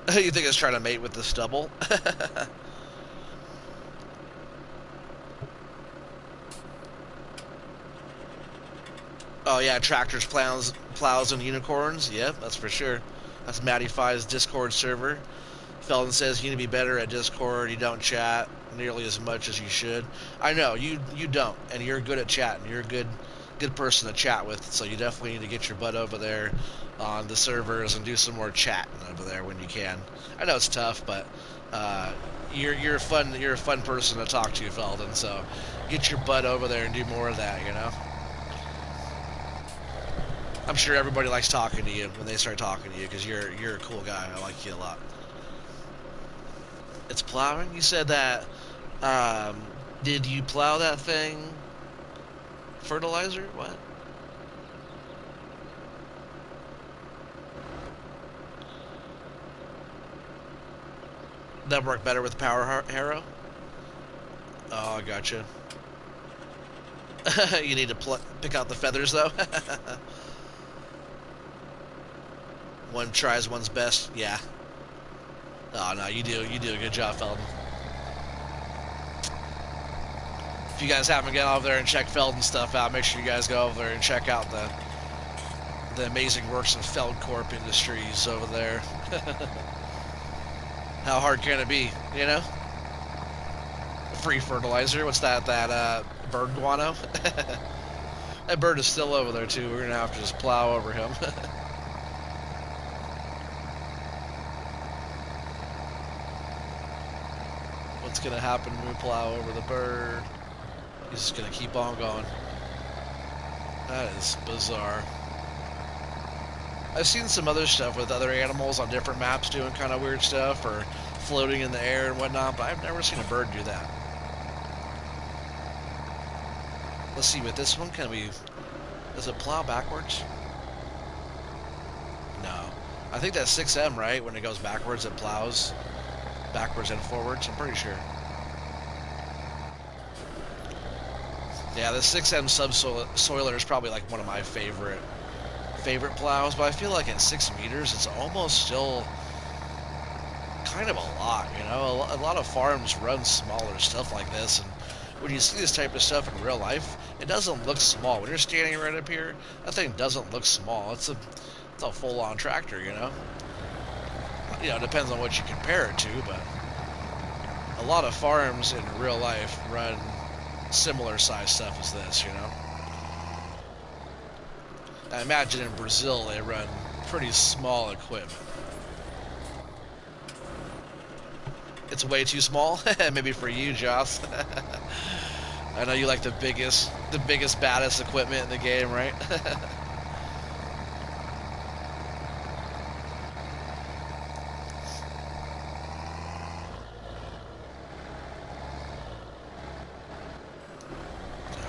S1: You think it's trying to mate with the stubble? Oh yeah, tractors, plows, and unicorns. Yep, that's for sure. That's Matty-Fi's Discord server. Felton says you need to be better at Discord. You don't chat nearly as much as you should. I know you don't, and you're good at chatting. You're a good person to chat with. So you definitely need to get your butt over there on the servers and do some more chatting over there when you can. I know it's tough, but you're a fun person to talk to, Felton. So get your butt over there and do more of that. I'm sure everybody likes talking to you when they start talking to you because you're a cool guy. I like you a lot. It's plowing. You said that. Um, did you plow that thing? Fertilizer? What? That work better with power harrow? Oh, I gotcha. You need to pick out the feathers though. One tries one's best. Yeah. Oh no, you do a good job, Felton. If you guys haven't gone over there and checked Felton stuff out, make sure you guys go over there and check out the amazing works of Feldcorp Industries over there. How hard can it be? You know, free fertilizer. What's that? That bird guano. That bird is still over there too. We're gonna have to just plow over him. What's gonna happen when we plow over the bird? He's just gonna keep on going. That is bizarre. I've seen some other stuff with other animals on different maps doing kind of weird stuff or floating in the air and whatnot, but I've never seen a bird do that. Let's see, with this one, can we... Does it plow backwards? No. I think that's 6M, right? When it goes backwards, it plows backwards and forwards. I'm pretty sure. Yeah, the 6M subsoiler is probably like one of my favorite plows, but I feel like at 6 meters, it's almost still kind of a lot, you know? A lot of farms run smaller stuff like this, and when you see this type of stuff in real life, it doesn't look small. When you're standing right up here, that thing doesn't look small. It's a full-on tractor, you know? You know, it depends on what you compare it to, but a lot of farms in real life run similar size stuff as this, you know? I imagine in Brazil they run pretty small equipment. It's way too small, maybe for you, Joss. I know you like the biggest, baddest equipment in the game, right?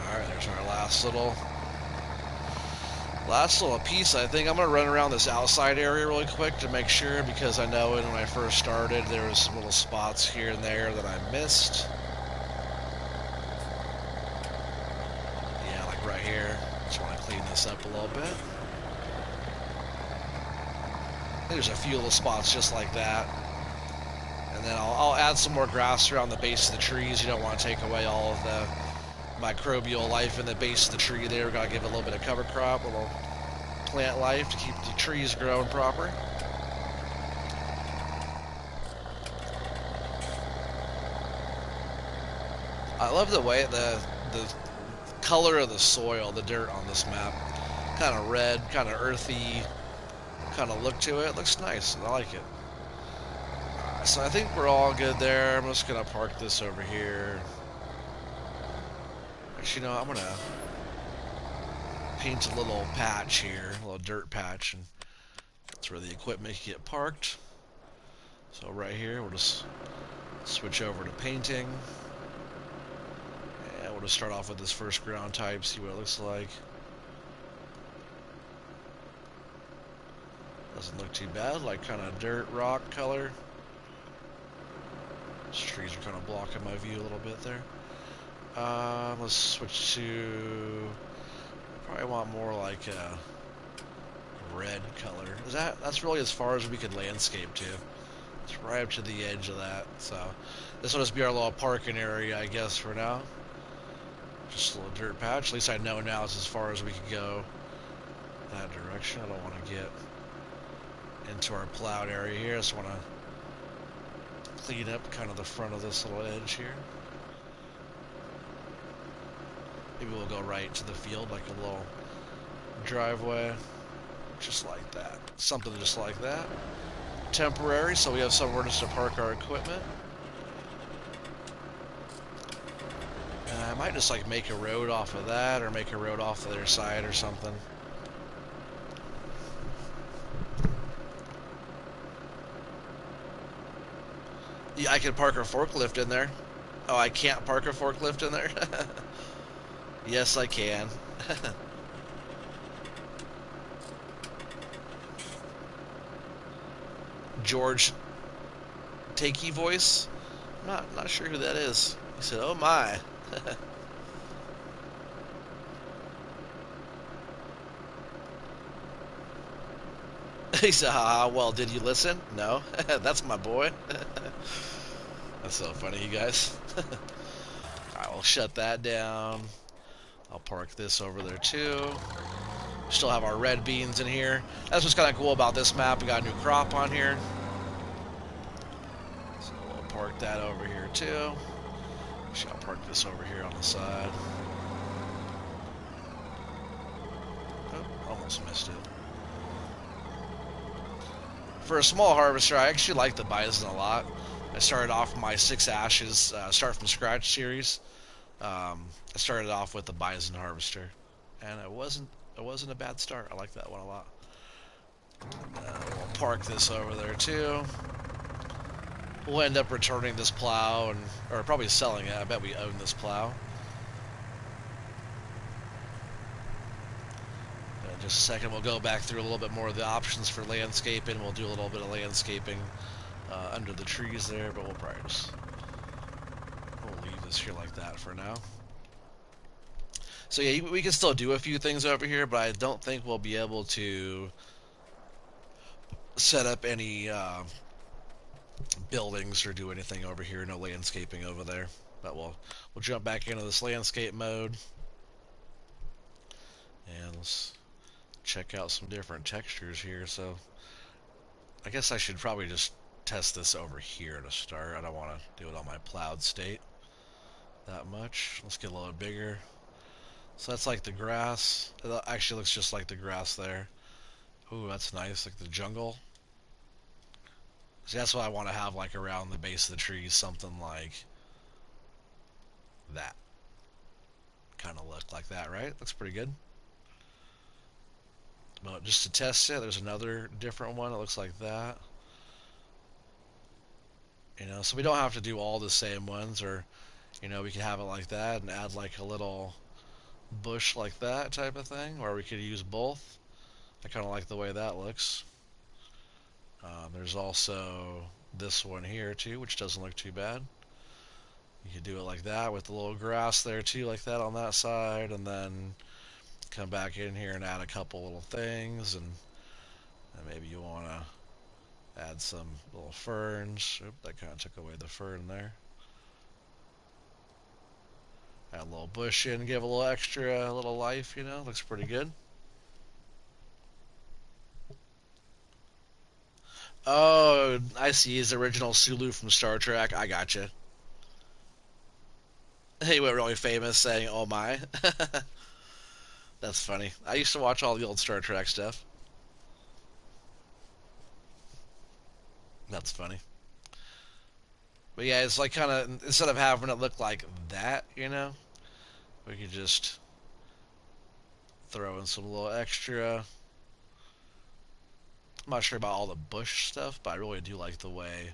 S1: Alright, there's our last little piece. I think I'm going to run around this outside area really quick to make sure, because I know when I first started there was some little spots here and there that I missed. Yeah, like right here. Just want to clean this up a little bit. There's a few little spots just like that. And then I'll add some more grass around the base of the trees. You don't want to take away all of the microbial life in the base of the tree there. We've got to give it a little bit of cover crop, a little plant life to keep the trees growing proper. I love the way the color of the soil, the dirt on this map. Kind of red, kind of earthy, kind of look to it. It looks nice. I like it. So I think we're all good there. I'm just going to park this over here. Actually, no, I'm going to paint a little patch here, a little dirt patch, and that's where the equipment can get parked. So right here, we'll just switch over to painting. And we'll just start off with this first ground type, see what it looks like. Doesn't look too bad, like kind of dirt rock color. These trees are kind of blocking my view a little bit there. Let's switch to, probably want more like a red color. That's really as far as we could landscape to. It's right up to the edge of that. So this will just be our little parking area, I guess, for now. Just a little dirt patch. At least I know now it's as far as we can go that direction. I don't want to get into our plowed area here. I just want to clean up kind of the front of this little edge here. Maybe we'll go right to the field, like a little driveway, just like that. Something just like that. Temporary, so we have somewhere just to park our equipment. And I might just like make a road off of that, or make a road off the other side or something. Yeah, I can park a forklift in there. Oh, I can't park a forklift in there? Yes, I can. George Takey voice? I'm not sure who that is. He said, "Oh my." He said, "Ah, well, did you listen? No, that's my boy." That's so funny, you guys. I will shut that down. I'll park this over there too. Still have our red beans in here. That's what's kind of cool about this map. We got a new crop on here. So we'll park that over here too. Actually, I'll park this over here on the side. Oh, almost missed it. For a small harvester, I actually like the bison a lot. I started off my Six Ashes Start from Scratch series. I started off with the bison harvester, and it wasn't a bad start. I like that one a lot. We'll park this over there too. We'll end up returning this plow or probably selling it. I bet we own this plow. In just a second, we'll go back through a little bit more of the options for landscaping. We'll do a little bit of landscaping under the trees there, but we'll leave this here like that for now. So yeah, we can still do a few things over here, but I don't think we'll be able to set up any buildings or do anything over here. No landscaping over there. But we'll jump back into this landscape mode and let's check out some different textures here. So I guess I should probably just test this over here to start. I don't want to do it on my plowed state that much. Let's get a little bigger. So that's like the grass. It actually looks just like the grass there. Ooh, that's nice, like the jungle. See, that's what I want to have like around the base of the trees, something like that. Kind of look like that, right? Looks pretty good. But just to test it, there's another different one. It looks like that. So we don't have to do all the same ones, or we can have it like that and add like a little bush like that type of thing, or we could use both. I kind of like the way that looks. There's also this one here too, which doesn't look too bad. You could do it like that with the little grass there too, like that on that side, and then come back in here and add a couple little things, and maybe you want to add some little ferns. Oop, that kind of took away the fern there. Add a little bush in, give a little extra, a little life, looks pretty good. Oh, I see. His original Sulu from Star Trek. I gotcha. He went really famous saying, "Oh my." That's funny. I used to watch all the old Star Trek stuff. That's funny. But yeah, it's like kind of, instead of having it look like that, we could just throw in some little extra. I'm not sure about all the bush stuff, but I really do like the way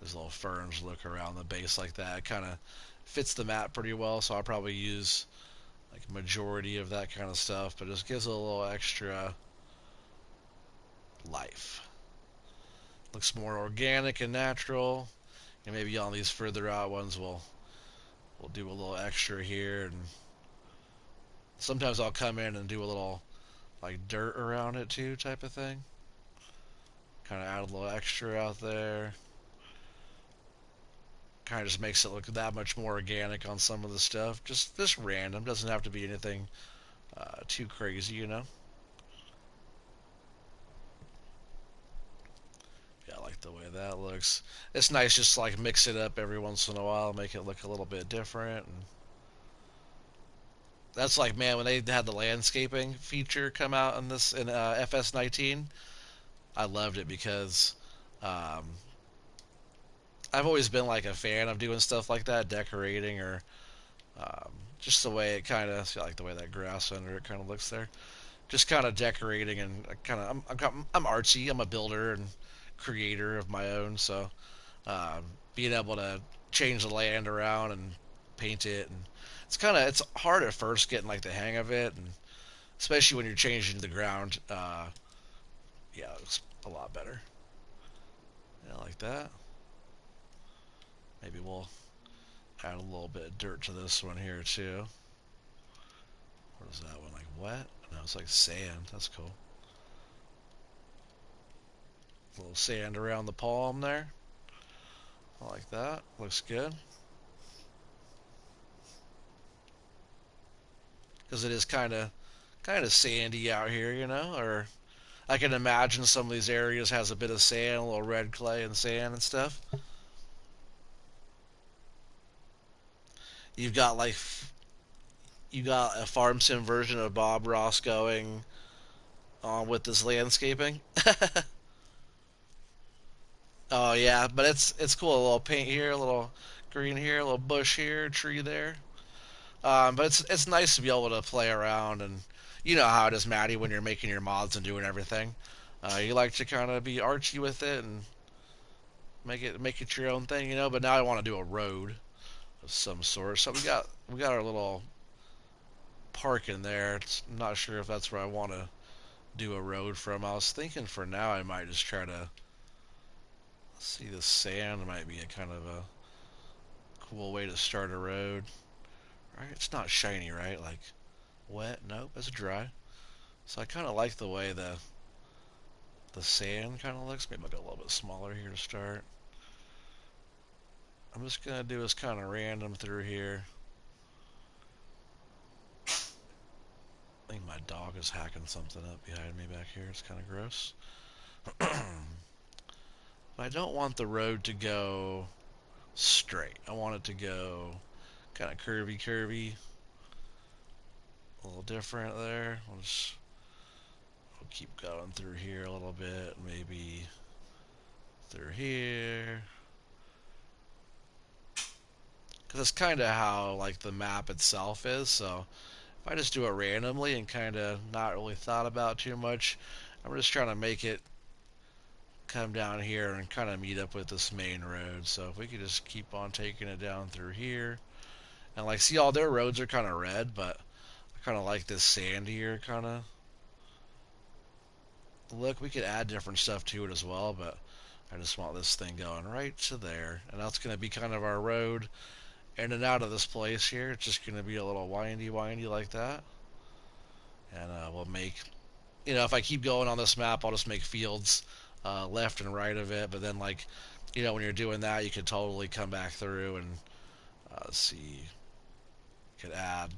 S1: these little ferns look around the base like that. It kind of fits the map pretty well, so I'll probably use like majority of that kind of stuff, but it just gives it a little extra life. Looks more organic and natural. And maybe on these further out ones we'll do a little extra here, and sometimes I'll come in and do a little like dirt around it too, type of thing. Kind of add a little extra out there. Kind of just makes it look that much more organic on some of the stuff. Just random. Doesn't have to be anything too crazy. Yeah, I like the way that looks. It's nice just to like mix it up every once in a while, make it look a little bit different. And that's like, man, when they had the landscaping feature come out in FS19, I loved it because um, I've always been like a fan of doing stuff like that, decorating or um, just the way it kind of, like the way that grass under it kind of looks there. Just kind of decorating and kind of, I'm artsy. I'm a builder and creator of my own, so uh, being able to change the land around and paint it, and it's hard at first getting like the hang of it, and especially when you're changing the ground. Yeah, it's a lot better. Yeah, like that. Maybe we'll add a little bit of dirt to this one here too. What is that one, like wet? No, it's like sand. That's cool. A little sand around the palm there. I like that. Looks good. Because it is kind of sandy out here, you know. Or I can imagine some of these areas has a bit of sand, a little red clay and sand and stuff. You've got like you got a farm sim version of Bob Ross going on with this landscaping. Oh yeah, but it's cool. A little paint here, a little green here, a little bush here, tree there. But it's nice to be able to play around, and you know how it is, Maddie, when you're making your mods and doing everything. You like to kind of be artsy with it and make it your own thing, you know. But now I want to do a road of some sort. So we got our little park in there. I'm not sure if that's where I want to do a road from. I was thinking for now I might just try to see the sand might be a kind of a cool way to start a road. Right? It's not shiny, right? Like wet. Nope, it's dry. So I kind of like the way the sand kind of looks. Maybe I'll go a little bit smaller here to start. I'm just gonna do this kind of random through here. I think my dog is hacking something up behind me back here. It's kind of gross. But I don't want the road to go straight. I want it to go kind of curvy, a little different there. We'll keep going through here a little bit, maybe through here. Because it's kind of how like the map itself is. So if I just do it randomly and kind of not really thought about too much, I'm just trying to make it come down here and kind of meet up with this main road. So if we could just keep on taking it down through here, and like see all their roads are kind of red, but I kind of like this sandier kind of look. We could add different stuff to it as well, but I just want this thing going right to there, and that's going to be kind of our road in and out of this place here. It's just going to be a little windy like that, and we'll make, you know, if I keep going on this map, I'll just make fields left and right of it. But then, like, you know, when you're doing that, you could totally come back through and see, you could add,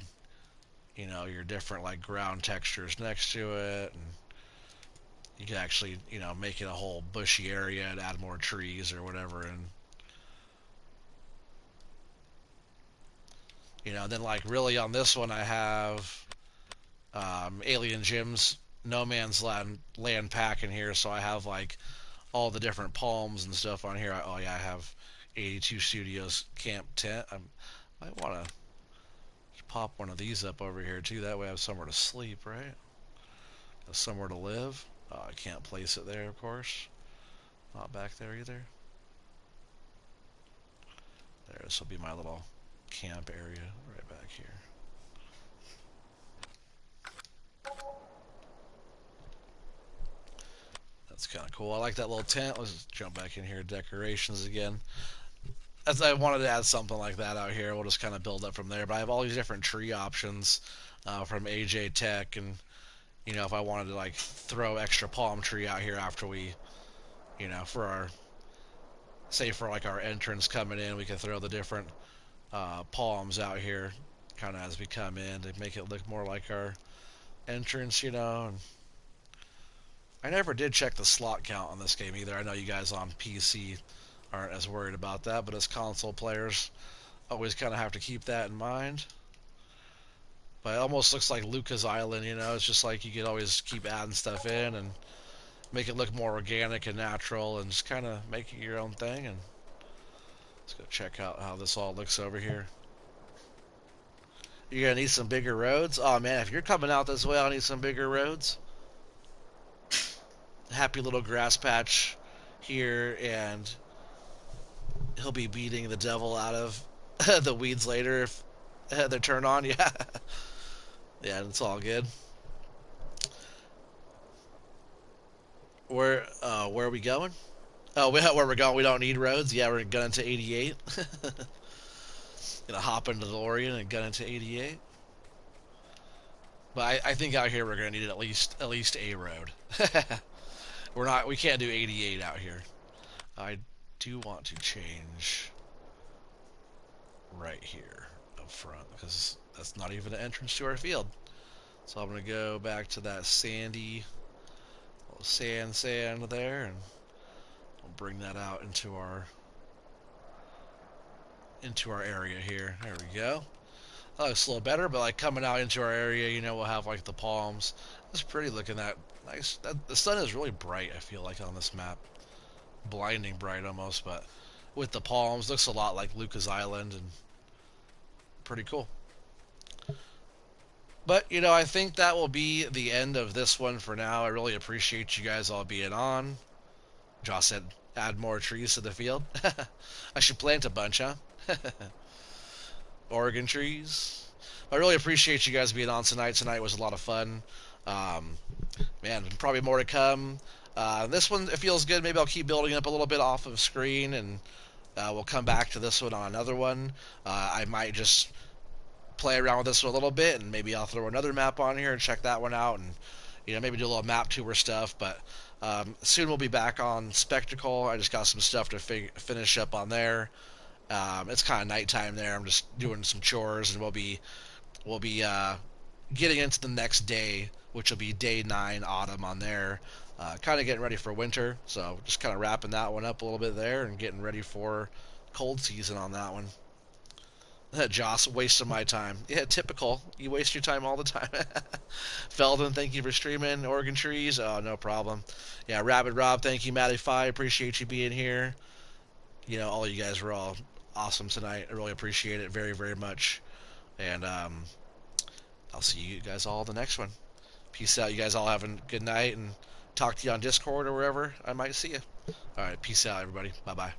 S1: you know, your different like ground textures next to it, and you could actually, you know, make it a whole bushy area and add more trees or whatever. And you know, then like really on this one, I have Alien Gyms No Man's Land pack in here, so I have like all the different palms and stuff on here. Oh yeah, I have 82 Studios camp tent. I might want to pop one of these up over here too. That way I have somewhere to sleep, right? Somewhere to live. I can't place it there, of course. Not back there either. There, this will be my little camp area right back here. That's kind of cool. I like that little tent. Let's jump back in here. Decorations again. As I wanted to add something like that out here, we'll just kind of build up from there. But I have all these different tree options from AJ Tech, and you know, if I wanted to like throw extra palm tree out here after we, you know, for our, say for like our entrance coming in, we can throw the different palms out here, kind of as we come in to make it look more like our entrance, you know. And I never did check the slot count on this game either. I know you guys on PC aren't as worried about that, but as console players, always kind of have to keep that in mind. But it almost looks like Lucas Island, you know. It's just like you could always keep adding stuff in and make it look more organic and natural, and just kind of make it your own thing. And let's go check out how this all looks over here. You're gonna need some bigger roads. Oh man, if you're coming out this way, I'll need some bigger roads. Happy little grass patch here, and he'll be beating the devil out of the weeds later if they turn on. Yeah, yeah, it's all good. Where are we going? Oh, where we're going? We don't need roads. Yeah, we're going to 88. Gonna hop into the DeLorean and gun into 88. But I think out here we're gonna need at least a road. We can't do 88 out here. I do want to change right here up front because that's not even an entrance to our field. So I'm gonna go back to that sandy little sand there, and we'll bring that out into our area here. There we go. That looks a little better, but like coming out into our area, we'll have like the palms. It's pretty looking. That nice. The sun is really bright. I feel like on this map, blinding bright almost. But with the palms, looks a lot like Lucas Island and pretty cool. But I think that will be the end of this one for now. I really appreciate you guys all being on. Josh said, "Add more trees to the field." I should plant a bunch, huh? Oregon trees. I really appreciate you guys being on tonight. Tonight was a lot of fun. Um, Man, probably more to come. This one, it feels good. Maybe I'll keep building up a little bit off of screen, and we'll come back to this one on another one. I might just play around with this one a little bit, and maybe I'll throw another map on here and check that one out, and maybe do a little map tour stuff. But soon we'll be back on Spectacle. I just got some stuff to finish up on there. It's kind of nighttime there. I'm just doing some chores, and we'll be getting into the next day, which will be day 9 autumn on there. Kind of getting ready for winter, so just kind of wrapping that one up a little bit there and getting ready for cold season on that one. Joss, wasting my time. Yeah, typical. You waste your time all the time. Feldon, thank you for streaming. Oregon Trees, oh, no problem. Yeah, Rabid Rob, thank you. Matty Fi, appreciate you being here. All you guys were all awesome tonight. I really appreciate it very, very much. And I'll see you guys all the next one. Peace out. You guys all have a good night, and talk to you on Discord or wherever I might see you. All right, peace out, everybody. Bye-bye.